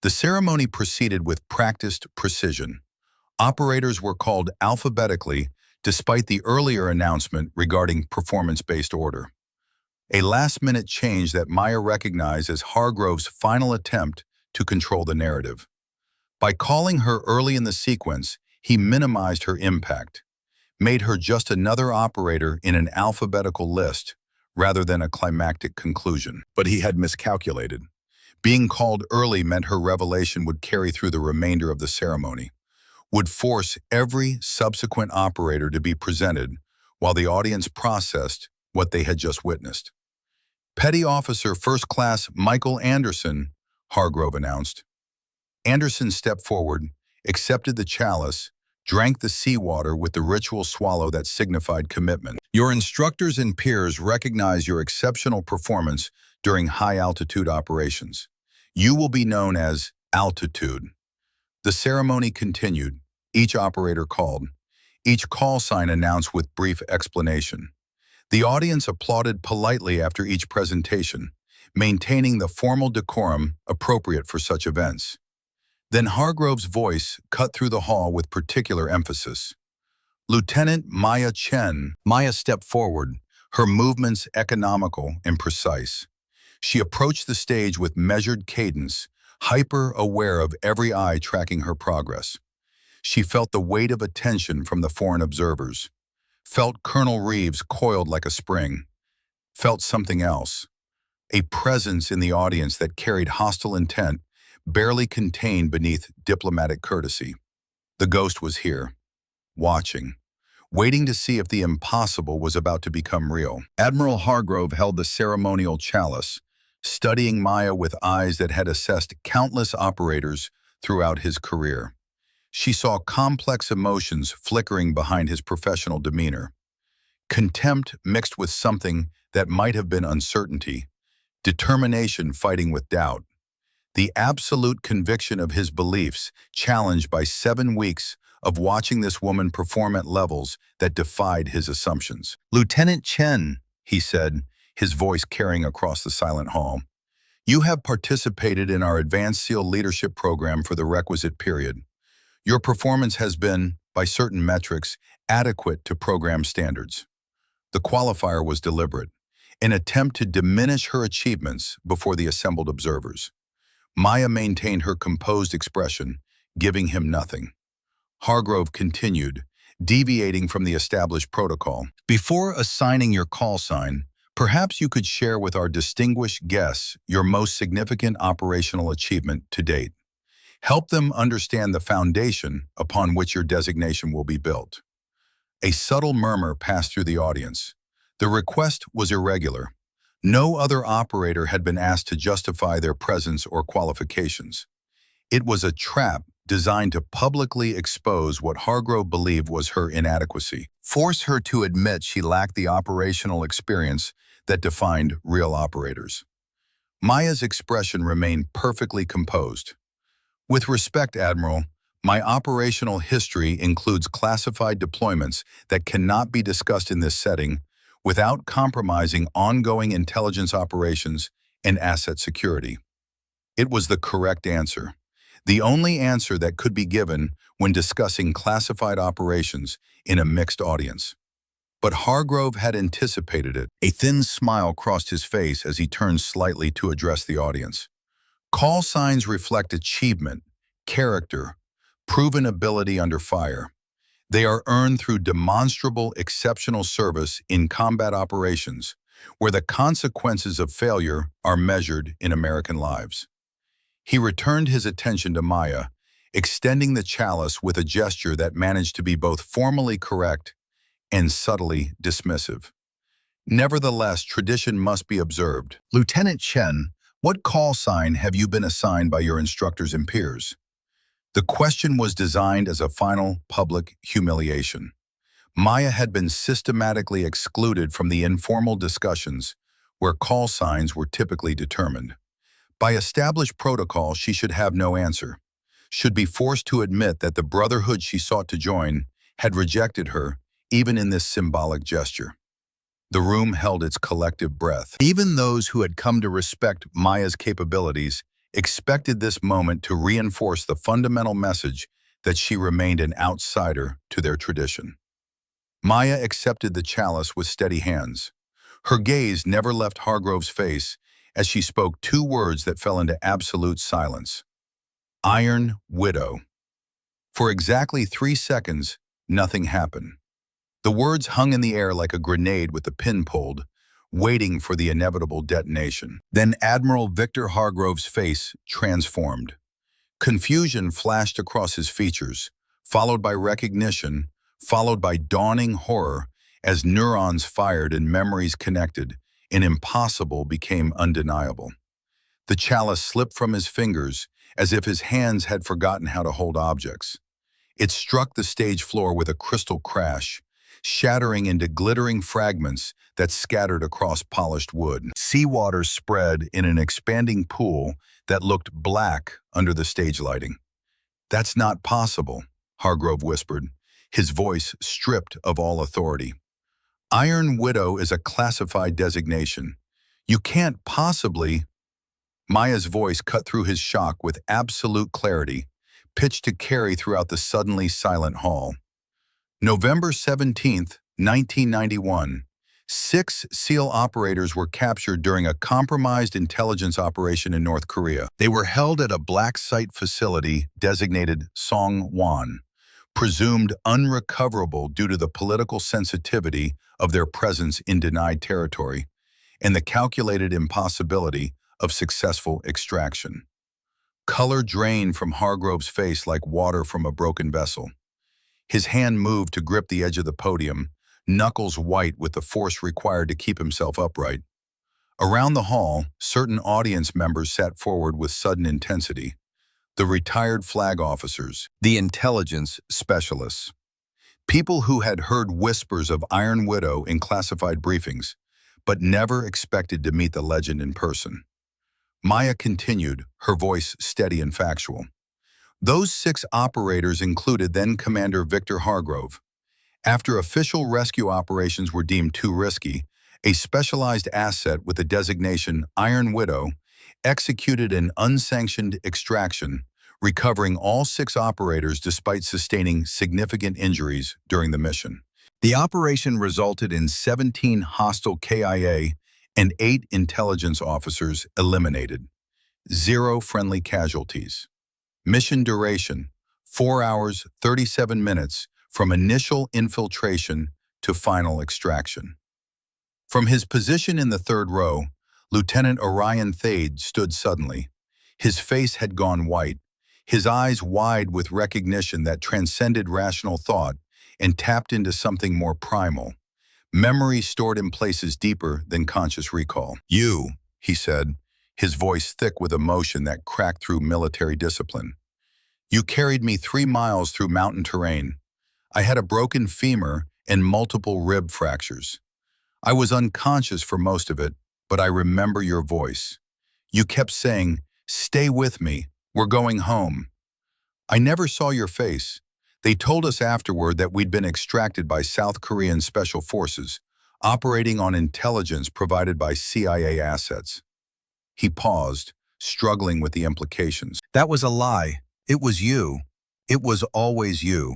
The ceremony proceeded with practiced precision. Operators were called alphabetically despite the earlier announcement regarding performance-based order, a last-minute change that Maya recognized as Hargrove's final attempt to control the narrative. By calling her early in the sequence, he minimized her impact, made her just another operator in an alphabetical list rather than a climactic conclusion. But he had miscalculated. Being called early meant her revelation would carry through the remainder of the ceremony, would force every subsequent operator to be presented while the audience processed what they had just witnessed. Petty Officer First Class Michael Anderson, Hargrove announced. Anderson stepped forward, accepted the chalice, drank the seawater with the ritual swallow that signified commitment. Your instructors and peers recognize your exceptional performance during high-altitude operations. You will be known as Altitude. The ceremony continued, each operator called, each call sign announced with brief explanation. The audience applauded politely after each presentation, maintaining the formal decorum appropriate for such events. Then Hargrove's voice cut through the hall with particular emphasis. Lieutenant Maya Chen. Maya stepped forward, her movements economical and precise. She approached the stage with measured cadence, hyper-aware of every eye tracking her progress. She felt the weight of attention from the foreign observers, felt Colonel Reeves coiled like a spring, felt something else, a presence in the audience that carried hostile intent, barely contained beneath diplomatic courtesy. The ghost was here, watching, waiting to see if the impossible was about to become real. Admiral Hargrove held the ceremonial chalice, studying Maya with eyes that had assessed countless operators throughout his career. She saw complex emotions flickering behind his professional demeanor. Contempt mixed with something that might have been uncertainty, determination fighting with doubt. The absolute conviction of his beliefs, challenged by 7 weeks of watching this woman perform at levels that defied his assumptions. Lieutenant Chen, he said, his voice carrying across the silent hall, you have participated in our Advanced SEAL Leadership Program for the requisite period. Your performance has been, by certain metrics, adequate to program standards. The qualifier was deliberate, an attempt to diminish her achievements before the assembled observers. Maya maintained her composed expression, giving him nothing. Hargrove continued, deviating from the established protocol. Before assigning your call sign, Perhaps you could share with our distinguished guests your most significant operational achievement to date. Help them understand the foundation upon which your designation will be built. A subtle murmur passed through the audience. The request was irregular. No other operator had been asked to justify their presence or qualifications. It was a trap designed to publicly expose what Hargrove believed was her inadequacy, force her to admit she lacked the operational experience that defined real operators. Maya's expression remained perfectly composed. With respect, Admiral, my operational history includes classified deployments that cannot be discussed in this setting without compromising ongoing intelligence operations and asset security. It was the correct answer. The only answer that could be given when discussing classified operations in a mixed audience. But Hargrove had anticipated it. A thin smile crossed his face as he turned slightly to address the audience. Call signs reflect achievement, character, proven ability under fire. They are earned through demonstrable exceptional service in combat operations, where the consequences of failure are measured in American lives. He returned his attention to Maya, extending the chalice with a gesture that managed to be both formally correct and subtly dismissive. Nevertheless, tradition must be observed. Lieutenant Chen, what call sign have you been assigned by your instructors and peers? The question was designed as a final public humiliation. Maya had been systematically excluded from the informal discussions where call signs were typically determined. By established protocol, she should have no answer, should be forced to admit that the brotherhood she sought to join had rejected her, even in this symbolic gesture. The room held its collective breath. Even those who had come to respect Maya's capabilities expected this moment to reinforce the fundamental message that she remained an outsider to their tradition. Maya accepted the chalice with steady hands. Her gaze never left Hargrove's face as she spoke two words that fell into absolute silence. Iron Widow. For exactly 3 seconds, nothing happened. The words hung in the air like a grenade with the pin pulled, waiting for the inevitable detonation. Then Admiral Victor Hargrove's face transformed. Confusion flashed across his features, followed by recognition, followed by dawning horror as neurons fired and memories connected, and impossible became undeniable. The chalice slipped from his fingers as if his hands had forgotten how to hold objects. It struck the stage floor with a crystal crash, shattering into glittering fragments that scattered across polished wood. Seawater spread in an expanding pool that looked black under the stage lighting. "That's not possible," Hargrove whispered, his voice stripped of all authority. "Iron Widow is a classified designation. You can't possibly—" Maya's voice cut through his shock with absolute clarity, pitched to carry throughout the suddenly silent hall. November 17th, 1991. 6 SEAL operators were captured during a compromised intelligence operation in North Korea. They were held at a black site facility designated Songwon, presumed unrecoverable due to the political sensitivity of their presence in denied territory and the calculated impossibility of successful extraction. Color drained from Hargrove's face like water from a broken vessel. His hand moved to grip the edge of the podium, knuckles white with the force required to keep himself upright. Around the hall, certain audience members sat forward with sudden intensity. The retired flag officers, the intelligence specialists, people who had heard whispers of Iron Widow in classified briefings, but never expected to meet the legend in person. Maya continued, her voice steady and factual. Those 6 operators included then-Commander Victor Hargrove. After official rescue operations were deemed too risky, a specialized asset with the designation Iron Widow executed an unsanctioned extraction, recovering all 6 operators despite sustaining significant injuries during the mission. The operation resulted in 17 hostile KIA and 8 intelligence officers eliminated. 0 friendly casualties. Mission duration, 4 hours, 37 minutes from initial infiltration to final extraction. From his position in the third row, Lieutenant Orion Thade stood suddenly. His face had gone white, his eyes wide with recognition that transcended rational thought and tapped into something more primal, memory stored in places deeper than conscious recall. "You," he said, his voice thick with emotion that cracked through military discipline. "You carried me 3 miles through mountain terrain. I had a broken femur and multiple rib fractures. I was unconscious for most of it, but I remember your voice. You kept saying, 'Stay with me, we're going home.' I never saw your face. They told us afterward that we'd been extracted by South Korean special forces, operating on intelligence provided by CIA assets." He paused, struggling with the implications. "That was a lie. It was you. It was always you."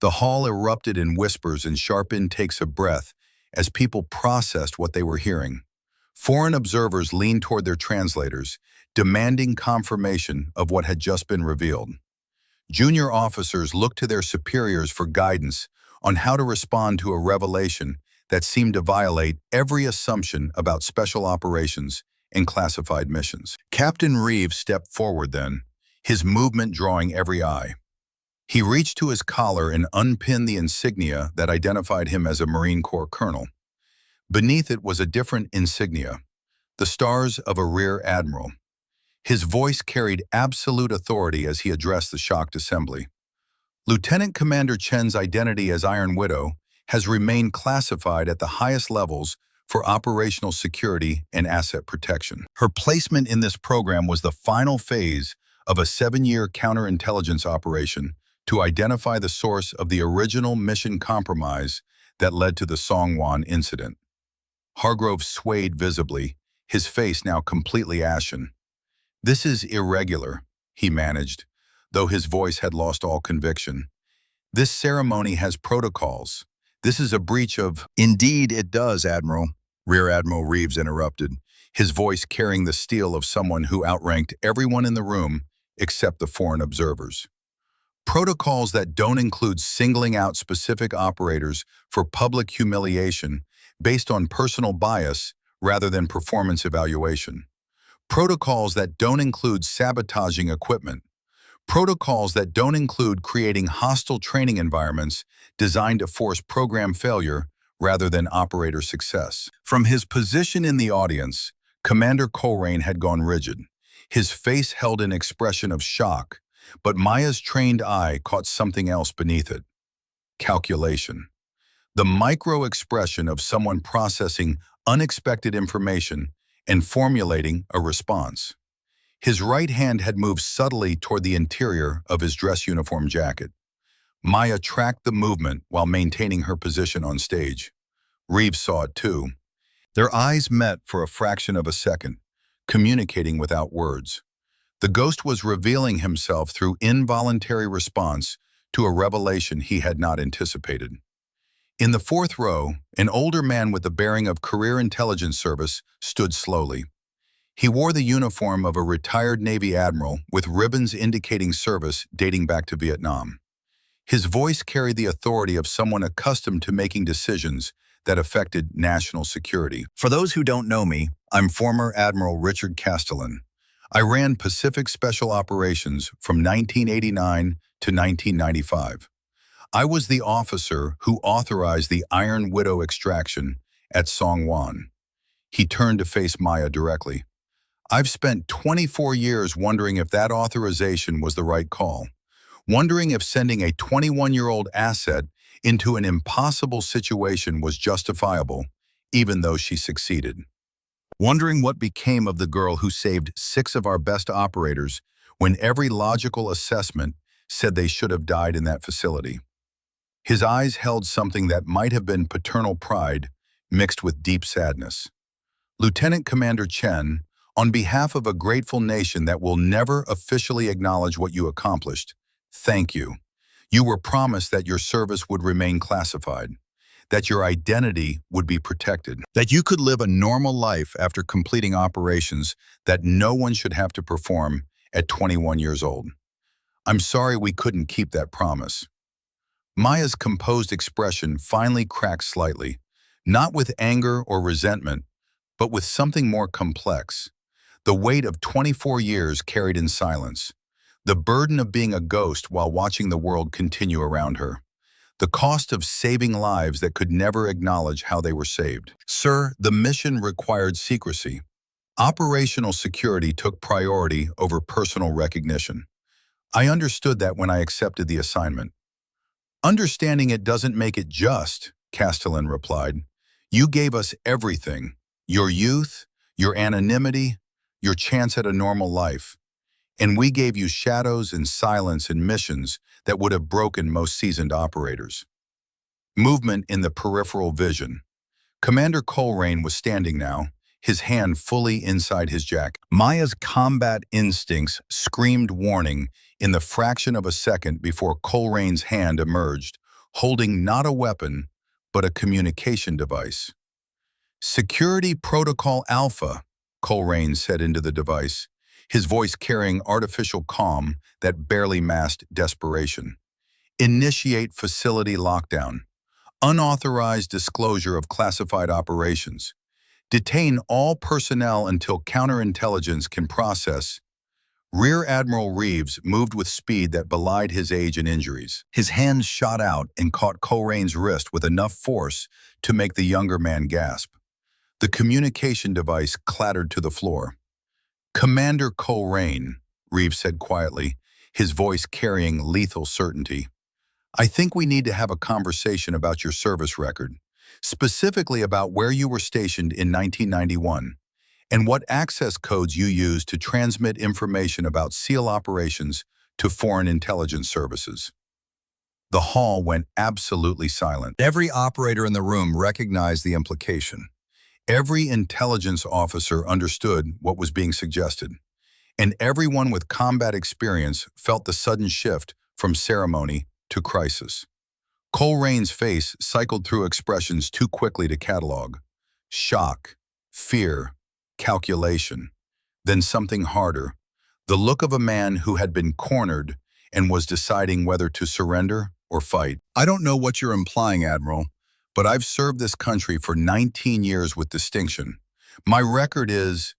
The hall erupted in whispers and sharp intakes of breath as people processed what they were hearing. Foreign observers leaned toward their translators, demanding confirmation of what had just been revealed. Junior officers looked to their superiors for guidance on how to respond to a revelation that seemed to violate every assumption about special operations and classified missions. Captain Reeves stepped forward then, his movement drawing every eye. He reached to his collar and unpinned the insignia that identified him as a Marine Corps colonel. Beneath it was a different insignia, the stars of a Rear Admiral. His voice carried absolute authority as he addressed the shocked assembly. "Lieutenant Commander Chen's identity as Iron Widow has remained classified at the highest levels for operational security and asset protection. Her placement in this program was the final phase of a 7-year counterintelligence operation to identify the source of the original mission compromise that led to the Songwon incident." Hargrove swayed visibly, his face now completely ashen. "This is irregular," he managed, though his voice had lost all conviction. "This ceremony has protocols. This is a breach of—" "Indeed it does, Admiral," Rear Admiral Reeves interrupted, his voice carrying the steel of someone who outranked everyone in the room except the foreign observers. "Protocols that don't include singling out specific operators for public humiliation based on personal bias rather than performance evaluation. Protocols that don't include sabotaging equipment. Protocols that don't include creating hostile training environments designed to force program failure rather than operator success." From his position in the audience, Commander Coleraine had gone rigid. His face held an expression of shock, but Maya's trained eye caught something else beneath it. Calculation. The micro-expression of someone processing unexpected information and formulating a response. His right hand had moved subtly toward the interior of his dress uniform jacket. Maya tracked the movement while maintaining her position on stage. Reeves saw it too. Their eyes met for a fraction of a second, communicating without words. The ghost was revealing himself through involuntary response to a revelation he had not anticipated. In the fourth row, an older man with the bearing of career intelligence service stood slowly. He wore the uniform of a retired Navy admiral with ribbons indicating service dating back to Vietnam. His voice carried the authority of someone accustomed to making decisions that affected national security. "For those who don't know me, I'm former Admiral Richard Castellan. I ran Pacific Special Operations from 1989 to 1995. I was the officer who authorized the Iron Widow extraction at Songwon." He turned to face Maya directly. "I've spent 24 years wondering if that authorization was the right call, wondering if sending a 21-year-old asset into an impossible situation was justifiable, even though she succeeded. Wondering what became of the girl who saved 6 of our best operators when every logical assessment said they should have died in that facility." His eyes held something that might have been paternal pride mixed with deep sadness. "Lieutenant Commander Chen, on behalf of a grateful nation that will never officially acknowledge what you accomplished, thank you. You were promised that your service would remain classified, that your identity would be protected, that you could live a normal life after completing operations that no one should have to perform at 21 years old. I'm sorry we couldn't keep that promise." Maya's composed expression finally cracked slightly, not with anger or resentment, but with something more complex. The weight of 24 years carried in silence. The burden of being a ghost while watching the world continue around her. The cost of saving lives that could never acknowledge how they were saved. Sir, the mission required secrecy. Operational security took priority over personal recognition. I understood that when I accepted the assignment. Understanding it doesn't make it just, Castellan replied. You gave us everything. Your youth, your anonymity, your chance at a normal life. And we gave you shadows and silence and missions that would have broken most seasoned operators. Movement in the peripheral vision. Commander Coleraine was standing now, his hand fully inside his jacket. Maya's combat instincts screamed warning in the fraction of a second before Colerane's hand emerged, holding not a weapon, but a communication device. Security Protocol Alpha, Coleraine said into the device, his voice carrying artificial calm that barely masked desperation. Initiate facility lockdown. Unauthorized disclosure of classified operations. Detain all personnel until counterintelligence can process. Rear Admiral Reeves moved with speed that belied his age and injuries. His hands shot out and caught Colerane's wrist with enough force to make the younger man gasp. The communication device clattered to the floor. Commander Coleraine, Reeves said quietly, his voice carrying lethal certainty. I think we need to have a conversation about your service record, specifically about where you were stationed in 1991 and what access codes you used to transmit information about SEAL operations to foreign intelligence services. The hall went absolutely silent. Every operator in the room recognized the implication. Every intelligence officer understood what was being suggested, and everyone with combat experience felt the sudden shift from ceremony to crisis. Colerane's face cycled through expressions too quickly to catalog. Shock, fear, calculation, then something harder, the look of a man who had been cornered and was deciding whether to surrender or fight. I don't know what you're implying, Admiral, but I've served this country for 19 years with distinction. My record is...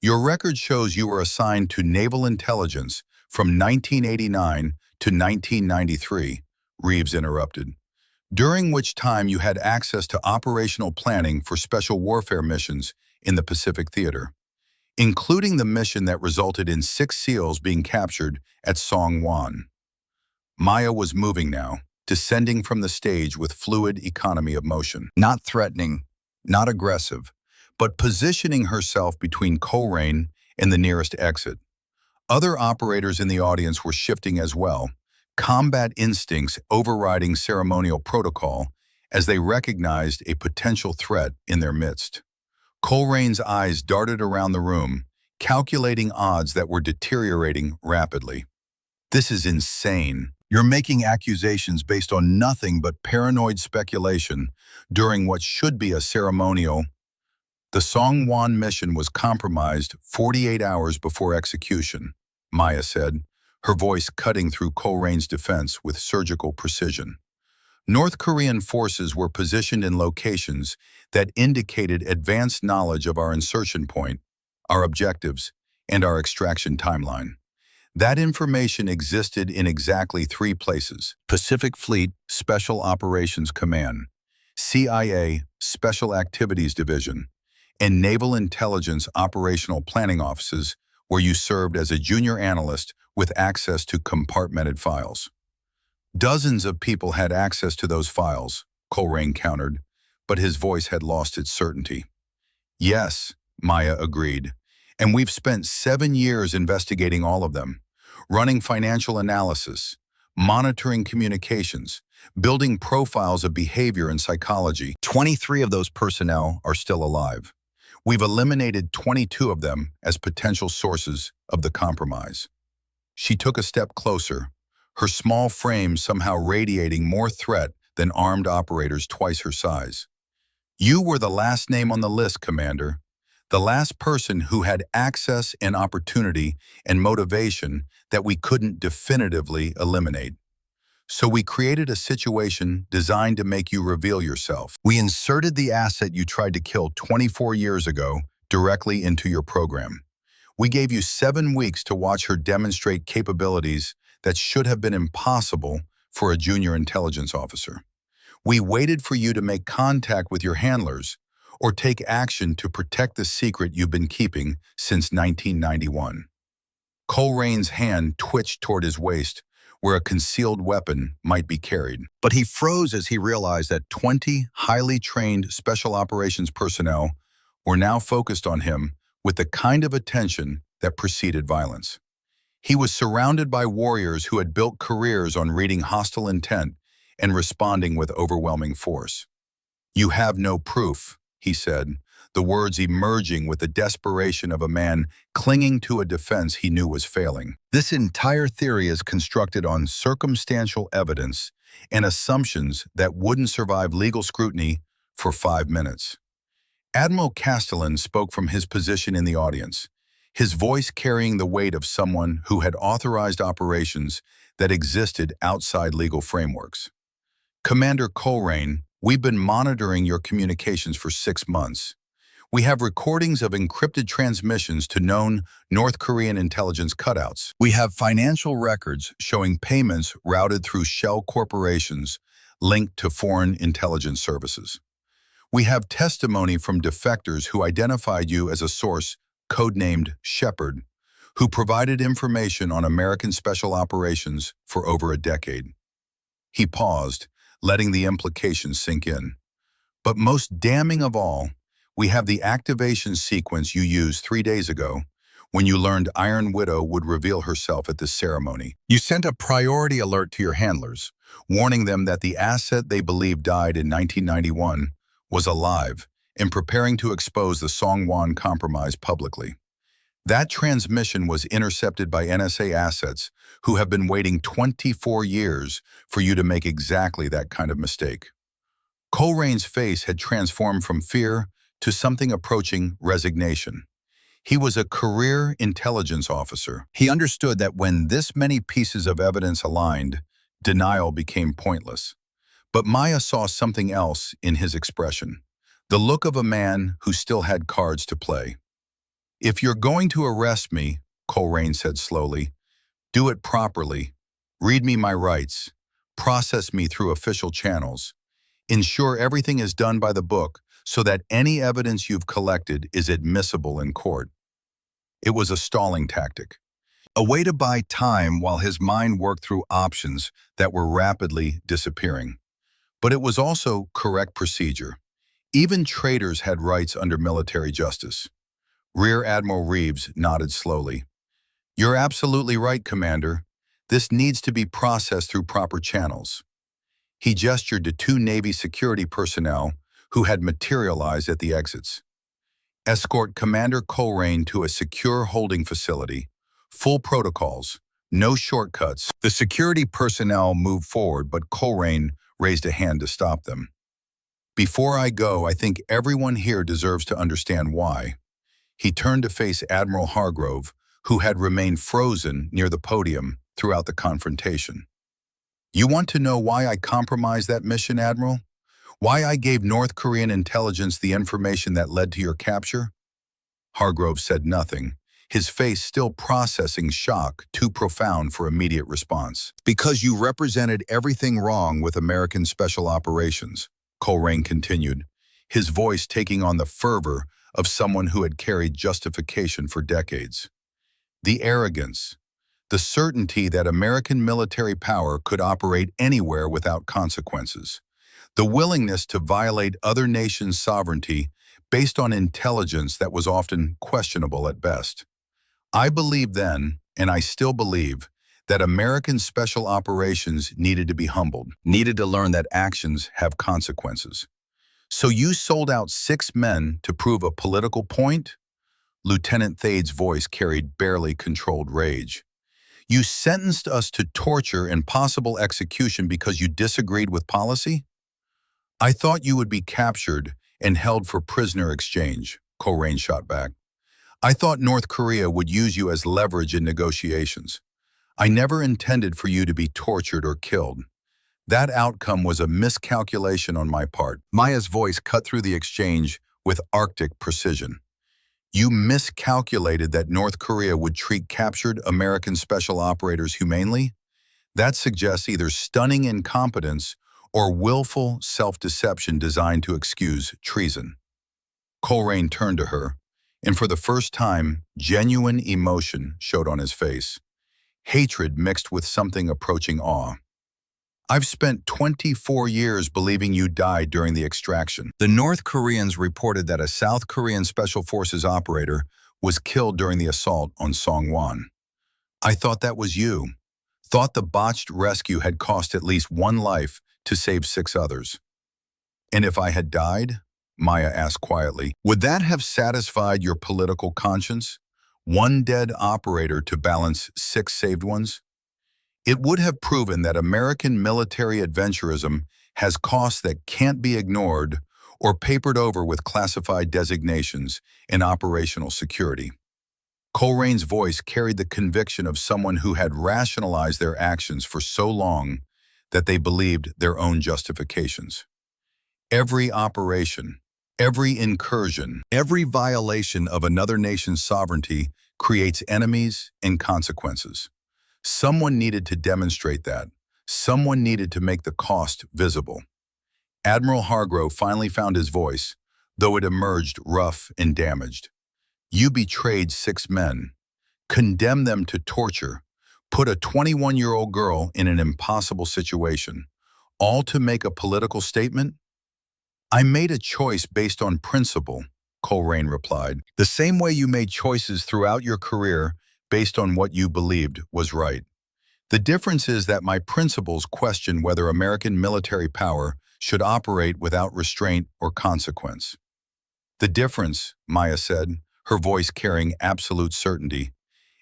Your record shows you were assigned to Naval Intelligence from 1989 to 1993, Reeves interrupted, during which time you had access to operational planning for special warfare missions in the Pacific Theater, including the mission that resulted in 6 SEALs being captured at Song Wan. Maya was moving now, descending from the stage with fluid economy of motion. Not threatening, not aggressive, but positioning herself between Coleraine and the nearest exit. Other operators in the audience were shifting as well, combat instincts overriding ceremonial protocol as they recognized a potential threat in their midst. Colerane's eyes darted around the room, calculating odds that were deteriorating rapidly. This is insane. You're making accusations based on nothing but paranoid speculation during what should be a ceremonial. The Songwon mission was compromised 48 hours before execution, Maya said, her voice cutting through Colerane's defense with surgical precision. North Korean forces were positioned in locations that indicated advanced knowledge of our insertion point, our objectives, and our extraction timeline. That information existed in exactly 3 places: Pacific Fleet Special Operations Command, CIA Special Activities Division, and Naval Intelligence Operational Planning Offices, where you served as a junior analyst with access to compartmented files. Dozens of people had access to those files, Coleraine countered, but his voice had lost its certainty. Yes, Maya agreed, and we've spent 7 years investigating all of them, running financial analysis, monitoring communications, building profiles of behavior and psychology. 23 of those personnel are still alive. We've eliminated 22 of them as potential sources of the compromise. She took a step closer, her small frame somehow radiating more threat than armed operators twice her size. You were the last name on the list, Commander, the last person who had access and opportunity and motivation that we couldn't definitively eliminate. So we created a situation designed to make you reveal yourself. We inserted the asset you tried to kill 24 years ago directly into your program. We gave you 7 weeks to watch her demonstrate capabilities that should have been impossible for a junior intelligence officer. We waited for you to make contact with your handlers or take action to protect the secret you've been keeping since 1991. Colerain's hand twitched toward his waist, where a concealed weapon might be carried. But he froze as he realized that 20 highly trained special operations personnel were now focused on him with the kind of attention that preceded violence. He was surrounded by warriors who had built careers on reading hostile intent and responding with overwhelming force. "You have no proof," he said, the words emerging with the desperation of a man clinging to a defense he knew was failing. This entire theory is constructed on circumstantial evidence and assumptions that wouldn't survive legal scrutiny for 5 minutes. Admiral Castellan spoke from his position in the audience, his voice carrying the weight of someone who had authorized operations that existed outside legal frameworks. "Commander Colerain, we've been monitoring your communications for 6 months. We have recordings of encrypted transmissions to known North Korean intelligence cutouts. We have financial records showing payments routed through shell corporations linked to foreign intelligence services. We have testimony from defectors who identified you as a source codenamed Shepard, who provided information on American special operations for over a decade." He paused, letting the implications sink in. "But most damning of all, we have the activation sequence you used 3 days ago when you learned Iron Widow would reveal herself at this ceremony. You sent a priority alert to your handlers, warning them that the asset they believed died in 1991 was alive and preparing to expose the Songwon compromise publicly. That transmission was intercepted by NSA assets who have been waiting 24 years for you to make exactly that kind of mistake." Colerain's face had transformed from fear to something approaching resignation. He was a career intelligence officer. He understood that when this many pieces of evidence aligned, denial became pointless. But Maya saw something else in his expression, the look of a man who still had cards to play. "If you're going to arrest me," Colerain said slowly, "do it properly. Read me my rights. Process me through official channels. Ensure everything is done by the book so that any evidence you've collected is admissible in court." It was a stalling tactic, a way to buy time while his mind worked through options that were rapidly disappearing. But it was also correct procedure. Even traitors had rights under military justice. Rear Admiral Reeves nodded slowly. "You're absolutely right, Commander. This needs to be processed through proper channels." He gestured to 2 Navy security personnel who had materialized at the exits. "Escort Commander Colerain to a secure holding facility. Full protocols. No shortcuts." The security personnel moved forward, but Colerain raised a hand to stop them. "Before I go, I think everyone here deserves to understand why." He turned to face Admiral Hargrove, who had remained frozen near the podium throughout the confrontation. "You want to know why I compromised that mission, Admiral? Why I gave North Korean intelligence the information that led to your capture?" Hargrove said nothing, his face still processing shock too profound for immediate response. "Because you represented everything wrong with American special operations," Colerain continued, his voice taking on the fervor of someone who had carried justification for decades. "The arrogance, the certainty that American military power could operate anywhere without consequences, the willingness to violate other nations' sovereignty based on intelligence that was often questionable at best. I believed then, and I still believe, that American special operations needed to be humbled, needed to learn that actions have consequences. So you sold out 6 men to prove a political point?" Lieutenant Thade's voice carried barely controlled rage. "You sentenced us to torture and possible execution because you disagreed with policy?" "I thought you would be captured and held for prisoner exchange," Colerain shot back. "I thought North Korea would use you as leverage in negotiations. I never intended for you to be tortured or killed." That outcome was a miscalculation on my part. Maya's voice cut through the exchange with Arctic precision. You miscalculated that North Korea would treat captured American special operators humanely? That suggests either stunning incompetence or willful self-deception designed to excuse treason. Coleraine turned to her, and for the first time, genuine emotion showed on his face. Hatred mixed with something approaching awe. I've spent 24 years believing you died during the extraction. The North Koreans reported that a South Korean Special Forces operator was killed during the assault on Songwon. I thought that was you. Thought the botched rescue had cost at least one life to save 6 others. And if I had died, Maya asked quietly, would that have satisfied your political conscience? One dead operator to balance 6 saved ones? It would have proven that American military adventurism has costs that can't be ignored or papered over with classified designations in operational security. Colerane's voice carried the conviction of someone who had rationalized their actions for so long that they believed their own justifications. Every operation, every incursion, every violation of another nation's sovereignty creates enemies and consequences. Someone needed to demonstrate that. Someone needed to make the cost visible. Admiral Hargrove finally found his voice, though it emerged rough and damaged. You betrayed 6 men, condemned them to torture, put a 21-year-old girl in an impossible situation, all to make a political statement? I made a choice based on principle, Coleraine replied, the same way you made choices throughout your career based on what you believed was right. The difference is that my principles question whether American military power should operate without restraint or consequence. The difference, Maya said, her voice carrying absolute certainty,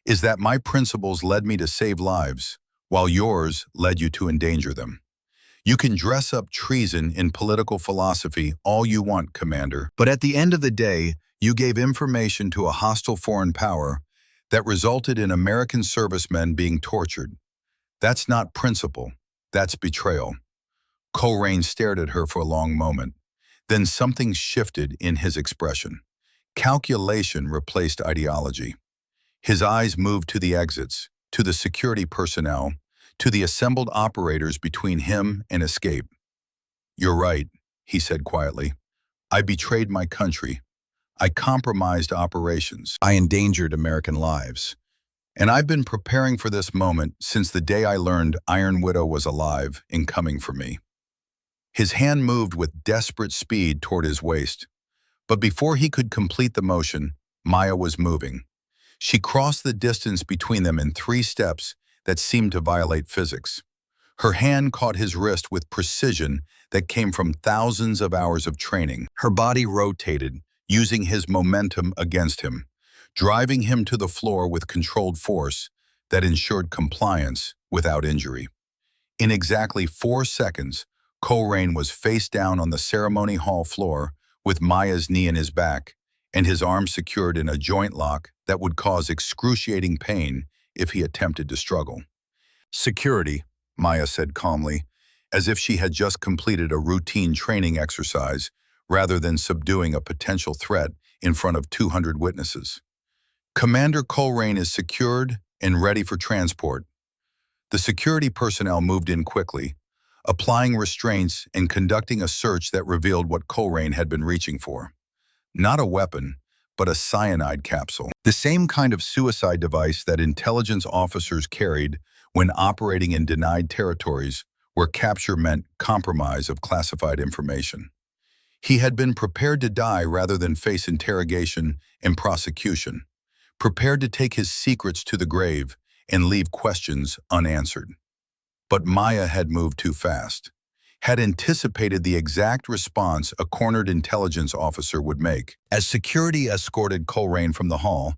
is that my principles led me to save lives, while yours led you to endanger them. You can dress up treason in political philosophy all you want, Commander, but at the end of the day, you gave information to a hostile foreign power that resulted in American servicemen being tortured. That's not principle, that's betrayal. Coleraine stared at her for a long moment. Then something shifted in his expression. Calculation replaced ideology. His eyes moved to the exits, to the security personnel, to the assembled operators between him and escape. You're right, he said quietly. I betrayed my country. I compromised operations. I endangered American lives. And I've been preparing for this moment since the day I learned Iron Widow was alive and coming for me. His hand moved with desperate speed toward his waist. But before he could complete the motion, Maya was moving. She crossed the distance between them in 3 steps that seemed to violate physics. Her hand caught his wrist with precision that came from thousands of hours of training. Her body rotated, using his momentum against him, driving him to the floor with controlled force that ensured compliance without injury. In exactly 4 seconds, Coleraine was face down on the ceremony hall floor with Maya's knee in his back and his arm secured in a joint lock that would cause excruciating pain if he attempted to struggle. Security, Maya said calmly, as if she had just completed a routine training exercise rather than subduing a potential threat in front of 200 witnesses. Commander Coleraine is secured and ready for transport. The security personnel moved in quickly, applying restraints and conducting a search that revealed what Coleraine had been reaching for. Not a weapon, but a cyanide capsule. The same kind of suicide device that intelligence officers carried when operating in denied territories where capture meant compromise of classified information. He had been prepared to die rather than face interrogation and prosecution, prepared to take his secrets to the grave and leave questions unanswered. But Maya had moved too fast, had anticipated the exact response a cornered intelligence officer would make. As security escorted Coleraine from the hall,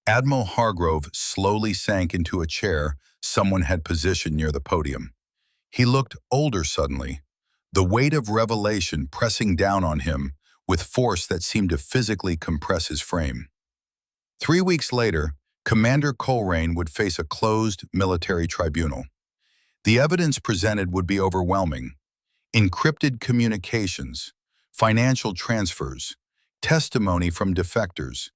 Admiral Hargrove slowly sank into a chair someone had positioned near the podium. He looked older suddenly, the weight of revelation pressing down on him with force that seemed to physically compress his frame. 3 weeks later, Commander Coleraine would face a closed military tribunal. The evidence presented would be overwhelming. Encrypted communications, financial transfers, testimony from defectors.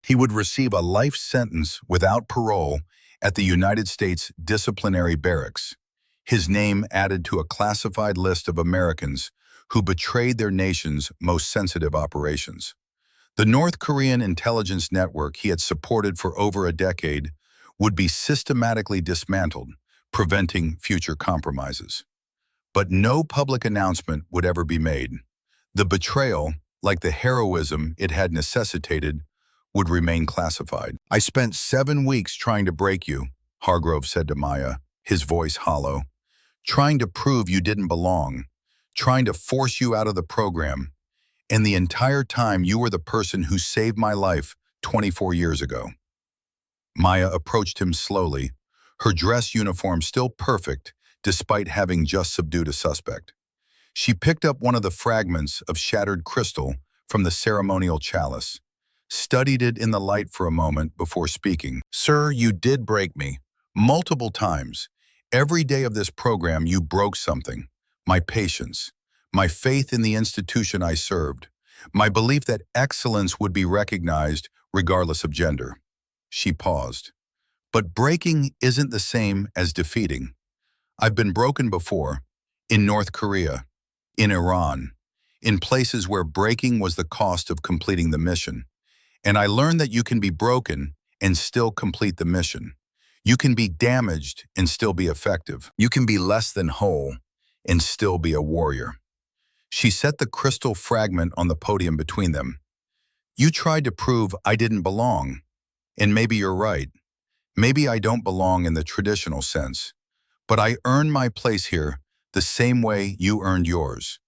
He would receive a life sentence without parole at the United States Disciplinary Barracks, his name added to a classified list of Americans who betrayed their nation's most sensitive operations. The North Korean intelligence network he had supported for over a decade would be systematically dismantled, preventing future compromises. But no public announcement would ever be made. The betrayal, like the heroism it had necessitated, would remain classified. "I spent 7 weeks trying to break you," Hargrove said to Maya, his voice hollow. "Trying to prove you didn't belong, trying to force you out of the program. And the entire time you were the person who saved my life 24 years ago." Maya approached him slowly, her dress uniform still perfect despite having just subdued a suspect. She picked up one of the fragments of shattered crystal from the ceremonial chalice, studied it in the light for a moment before speaking. "Sir, you did break me. Multiple times. Every day of this program you broke something. My patience, my faith in the institution I served, my belief that excellence would be recognized regardless of gender." She paused. "But breaking isn't the same as defeating. I've been broken before, in North Korea, in Iran, in places where breaking was the cost of completing the mission. And I learned that you can be broken and still complete the mission. You can be damaged and still be effective. You can be less than whole and still be a warrior." She set the crystal fragment on the podium between them. "You tried to prove I didn't belong, and maybe you're right. Maybe I don't belong in the traditional sense, but I earned my place here the same way you earned yours,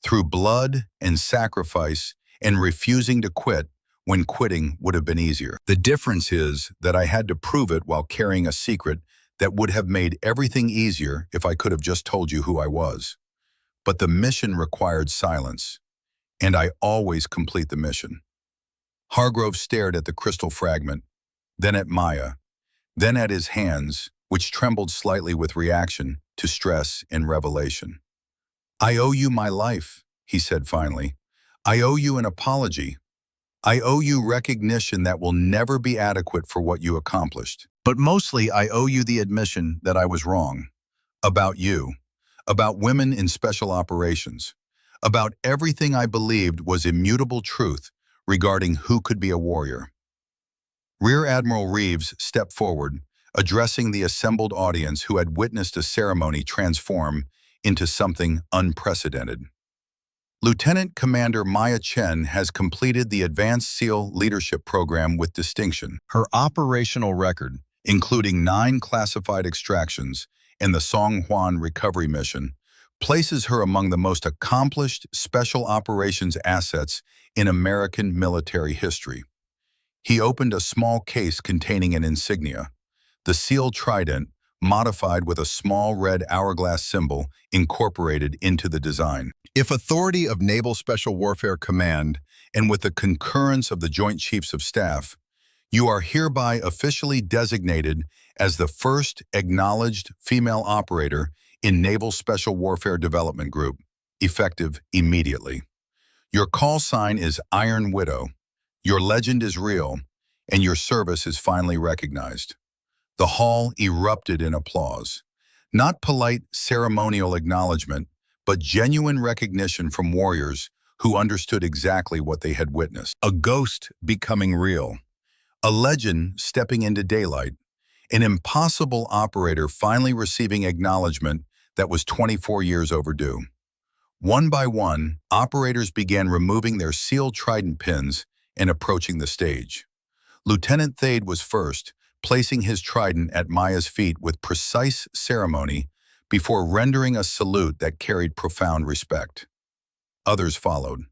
through blood and sacrifice and refusing to quit when quitting would have been easier. The difference is that I had to prove it while carrying a secret that would have made everything easier if I could have just told you who I was. But the mission required silence, and I always complete the mission." Hargrove stared at the crystal fragment, then at Maya, then at his hands, which trembled slightly with reaction to stress and revelation. "I owe you my life," he said finally. "I owe you an apology. I owe you recognition that will never be adequate for what you accomplished. But mostly I owe you the admission that I was wrong. About you. About women in special operations. About everything I believed was immutable truth regarding who could be a warrior." Rear Admiral Reeves stepped forward, addressing the assembled audience who had witnessed a ceremony transform into something unprecedented. "Lieutenant Commander Maya Chen has completed the Advanced SEAL Leadership Program with distinction. Her operational record, including 9 classified extractions and the Song Juan recovery mission, places her among the most accomplished special operations assets in American military history." He opened a small case containing an insignia, the SEAL Trident, modified with a small red hourglass symbol incorporated into the design. "If authority of Naval Special Warfare Command and with the concurrence of the Joint Chiefs of Staff, you are hereby officially designated as the first acknowledged female operator in Naval Special Warfare Development Group, effective immediately. Your call sign is Iron Widow. Your legend is real, and your service is finally recognized." The hall erupted in applause. Not polite ceremonial acknowledgement, but genuine recognition from warriors who understood exactly what they had witnessed. A ghost becoming real. A legend stepping into daylight. An impossible operator finally receiving acknowledgement that was 24 years overdue. One by one, operators began removing their SEAL Trident pins and approaching the stage. Lieutenant Thade was first, placing his trident at Maya's feet with precise ceremony before rendering a salute that carried profound respect. Others followed.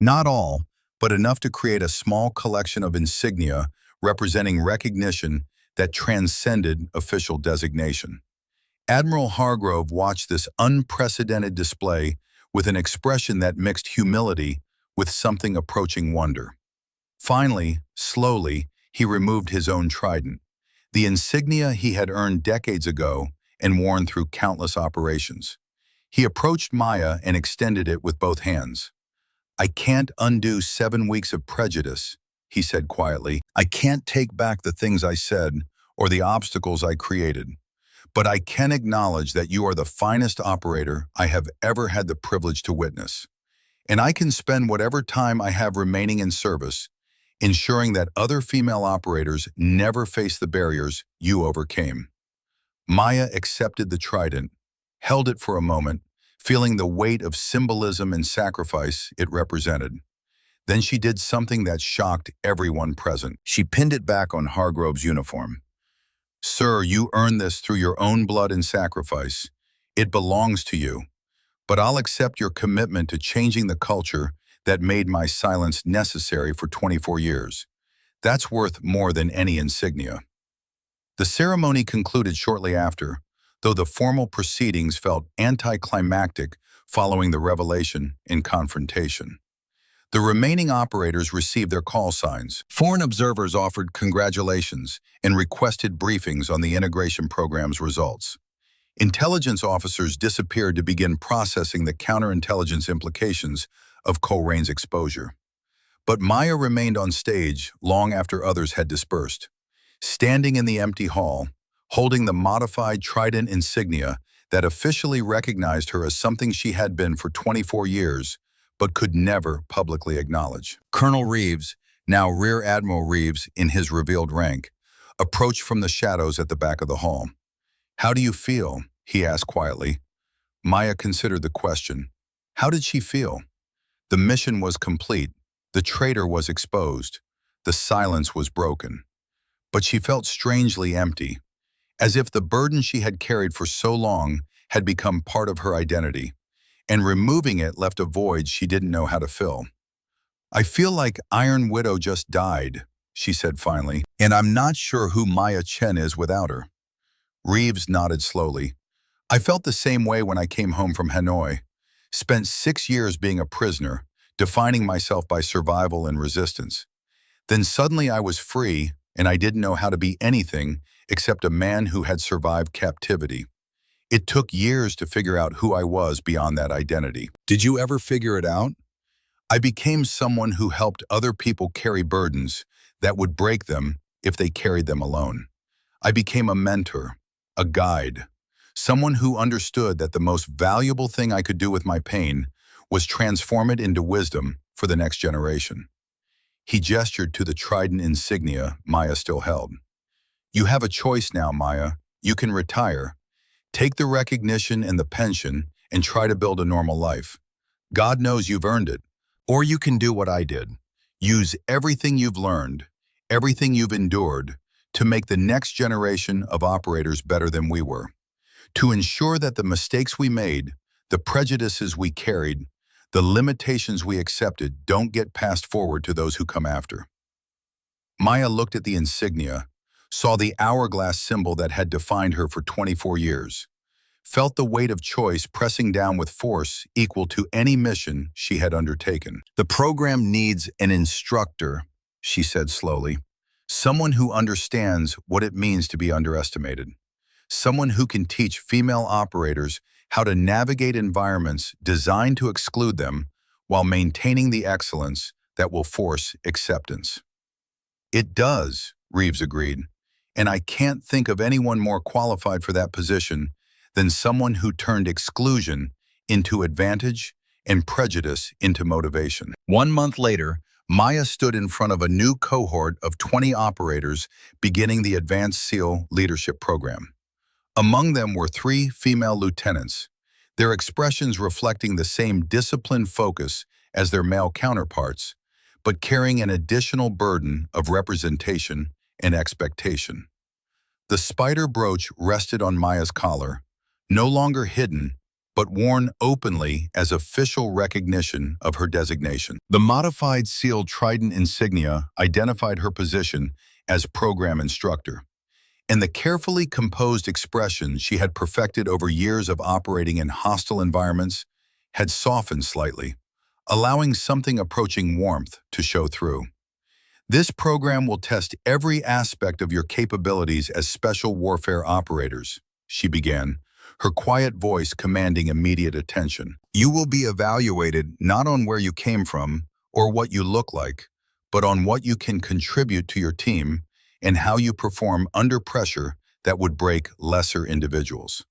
Not all, but enough to create a small collection of insignia representing recognition that transcended official designation. Admiral Hargrove watched this unprecedented display with an expression that mixed humility with something approaching wonder. Finally, slowly, he removed his own trident, the insignia he had earned decades ago and worn through countless operations. He approached Maya and extended it with both hands. "I can't undo 7 weeks of prejudice," he said quietly. "I can't take back the things I said or the obstacles I created. But I can acknowledge that you are the finest operator I have ever had the privilege to witness. And I can spend whatever time I have remaining in service ensuring that other female operators never face the barriers you overcame." Maya accepted the trident, held it for a moment, feeling the weight of symbolism and sacrifice it represented. Then she did something that shocked everyone present. She pinned it back on Hargrove's uniform. "Sir, you earned this through your own blood and sacrifice. It belongs to you. But I'll accept your commitment to changing the culture that made my silence necessary for 24 years. That's worth more than any insignia." The ceremony concluded shortly after, though the formal proceedings felt anticlimactic following the revelation and confrontation. The remaining operators received their call signs. Foreign observers offered congratulations and requested briefings on the integration program's results. Intelligence officers disappeared to begin processing the counterintelligence implications of Colerain's exposure. But Maya remained on stage long after others had dispersed. Standing in the empty hall, holding the modified trident insignia that officially recognized her as something she had been for 24 years, but could never publicly acknowledge. Colonel Reeves, now Rear Admiral Reeves in his revealed rank, approached from the shadows at the back of the hall. "How do you feel?" he asked quietly. Maya considered the question. How did she feel? The mission was complete. The traitor was exposed. The silence was broken. But she felt strangely empty, as if the burden she had carried for so long had become part of her identity, and removing it left a void she didn't know how to fill. "I feel like Iron Widow just died," she said finally, "and I'm not sure who Maya Chen is without her." Reeves nodded slowly. "I felt the same way when I came home from Hanoi. Spent 6 years being a prisoner, defining myself by survival and resistance. Then suddenly I was free, and I didn't know how to be anything except a man who had survived captivity. It took years to figure out who I was beyond that identity." "Did you ever figure it out?" "I became someone who helped other people carry burdens that would break them if they carried them alone. I became a mentor, a guide, someone who understood that the most valuable thing I could do with my pain was transform it into wisdom for the next generation." He gestured to the trident insignia Maya still held. "You have a choice now, Maya. You can retire. Take the recognition and the pension and try to build a normal life. God knows you've earned it. Or you can do what I did. Use everything you've learned, everything you've endured, to make the next generation of operators better than we were. To ensure that the mistakes we made, the prejudices we carried, the limitations we accepted don't get passed forward to those who come after." Maya looked at the insignia, saw the hourglass symbol that had defined her for 24 years, felt the weight of choice pressing down with force equal to any mission she had undertaken. "The program needs an instructor," she said slowly. "Someone who understands what it means to be underestimated. Someone who can teach female operators how to navigate environments designed to exclude them while maintaining the excellence that will force acceptance." "It does," Reeves agreed, "and I can't think of anyone more qualified for that position than someone who turned exclusion into advantage and prejudice into motivation." 1 month later, Maya stood in front of a new cohort of 20 operators beginning the Advanced SEAL Leadership Program. Among them were 3 female lieutenants, their expressions reflecting the same disciplined focus as their male counterparts, but carrying an additional burden of representation and expectation. The spider brooch rested on Maya's collar, no longer hidden, but worn openly as official recognition of her designation. The modified SEAL Trident insignia identified her position as program instructor, and the carefully composed expression she had perfected over years of operating in hostile environments had softened slightly, allowing something approaching warmth to show through. "This program will test every aspect of your capabilities as special warfare operators," she began, her quiet voice commanding immediate attention. You will be evaluated not on where you came from or what you look like, but on what you can contribute to your team and how you perform under pressure that would break lesser individuals.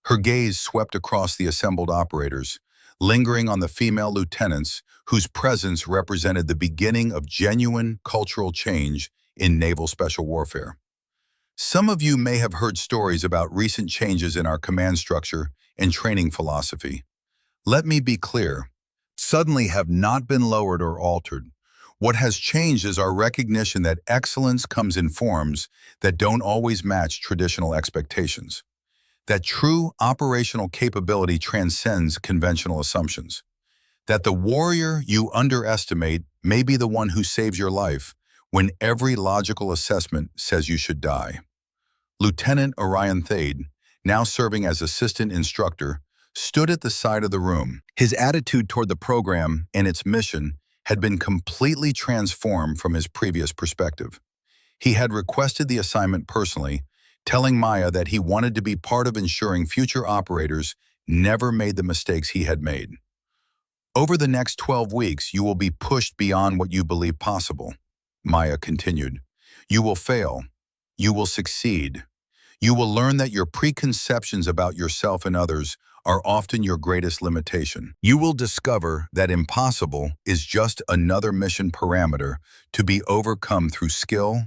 Her gaze swept across the assembled operators, lingering on the female lieutenants whose presence represented the beginning of genuine cultural change in naval special warfare. Some of you may have heard stories about recent changes in our command structure and training philosophy. Let me be clear. Suddenly have not been lowered or altered. What has changed is our recognition that excellence comes in forms that don't always match traditional expectations. That true operational capability transcends conventional assumptions. That the warrior you underestimate may be the one who saves your life when every logical assessment says you should die. Lieutenant Orion Thade, now serving as assistant instructor, stood at the side of the room. His attitude toward the program and its mission had been completely transformed from his previous perspective. He had requested the assignment personally, telling Maya that he wanted to be part of ensuring future operators never made the mistakes he had made. Over the next 12 weeks, you will be pushed beyond what you believe possible, Maya continued. You will fail. You will succeed. You will learn that your preconceptions about yourself and others are often your greatest limitation. You will discover that impossible is just another mission parameter to be overcome through skill,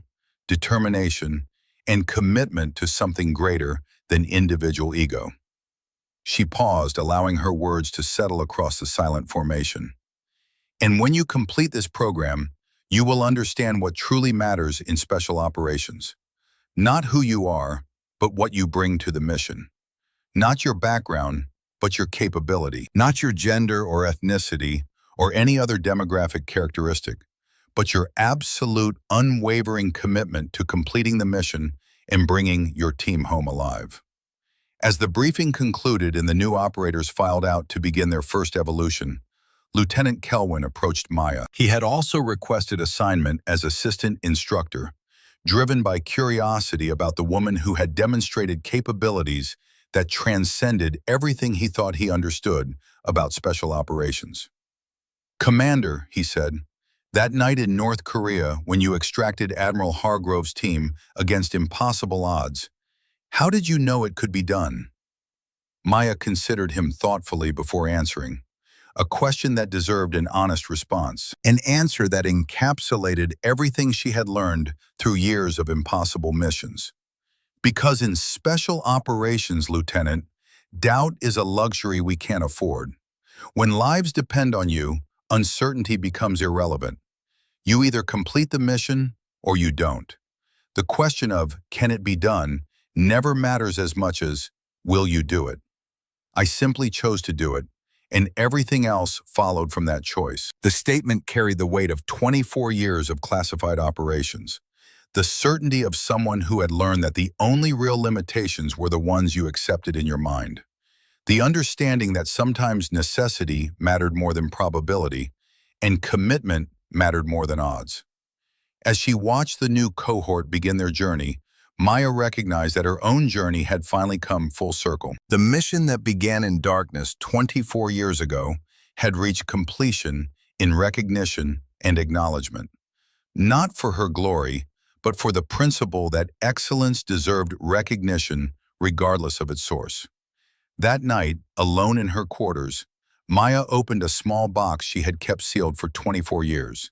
determination, and commitment to something greater than individual ego. She paused, allowing her words to settle across the silent formation. And when you complete this program, you will understand what truly matters in special operations. Not who you are, but what you bring to the mission. Not your background, but your capability. Not your gender or ethnicity or any other demographic characteristic, but your absolute unwavering commitment to completing the mission and bringing your team home alive. As the briefing concluded and the new operators filed out to begin their first evolution, Lieutenant Kelwin approached Maya. He had also requested assignment as assistant instructor, driven by curiosity about the woman who had demonstrated capabilities that transcended everything he thought he understood about special operations. Commander, he said, that night in North Korea when you extracted Admiral Hargrove's team against impossible odds, how did you know it could be done? Maya considered him thoughtfully before answering, a question that deserved an honest response, an answer that encapsulated everything she had learned through years of impossible missions. Because in special operations, Lieutenant, doubt is a luxury we can't afford. When lives depend on you, uncertainty becomes irrelevant. You either complete the mission or you don't. The question of, can it be done, never matters as much as, will you do it? I simply chose to do it, and everything else followed from that choice. The statement carried the weight of 24 years of classified operations. The certainty of someone who had learned that the only real limitations were the ones you accepted in your mind. The understanding that sometimes necessity mattered more than probability, and commitment mattered more than odds. As she watched the new cohort begin their journey, Maya recognized that her own journey had finally come full circle. The mission that began in darkness 24 years ago had reached completion in recognition and acknowledgement. Not for her glory, but for the principle that excellence deserved recognition regardless of its source. That night, alone in her quarters, Maya opened a small box she had kept sealed for 24 years.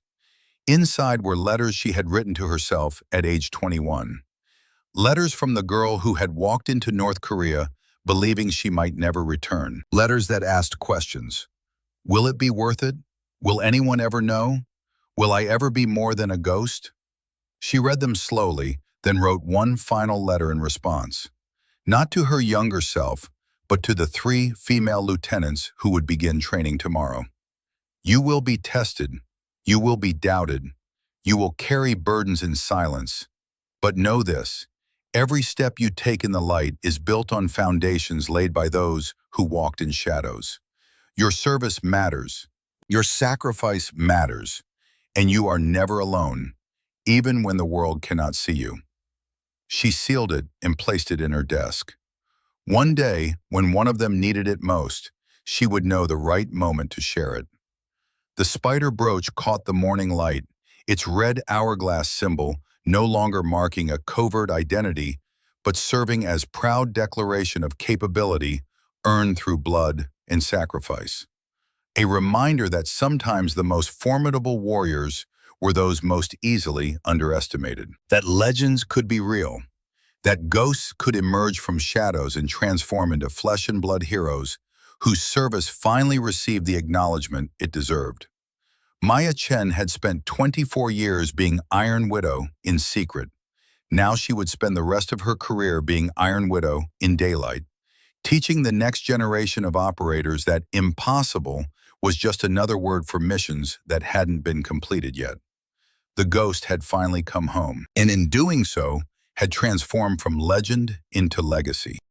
Inside were letters she had written to herself at age 21. Letters from the girl who had walked into North Korea believing she might never return. Letters that asked questions. Will it be worth it? Will anyone ever know? Will I ever be more than a ghost? She read them slowly, then wrote one final letter in response. Not to her younger self, but to the 3 female lieutenants who would begin training tomorrow. You will be tested. You will be doubted. You will carry burdens in silence. But know this, every step you take in the light is built on foundations laid by those who walked in shadows. Your service matters. Your sacrifice matters. And you are never alone, even when the world cannot see you. She sealed it and placed it in her desk. One day, when one of them needed it most, she would know the right moment to share it. The spider brooch caught the morning light, its red hourglass symbol no longer marking a covert identity, but serving as proud declaration of capability earned through blood and sacrifice. A reminder that sometimes the most formidable warriors were those most easily underestimated. That legends could be real. That ghosts could emerge from shadows and transform into flesh and blood heroes whose service finally received the acknowledgement it deserved. Maya Chen had spent 24 years being Iron Widow in secret. Now she would spend the rest of her career being Iron Widow in daylight, teaching the next generation of operators that impossible was just another word for missions that hadn't been completed yet. The ghost had finally come home, and in doing so, had transformed from legend into legacy.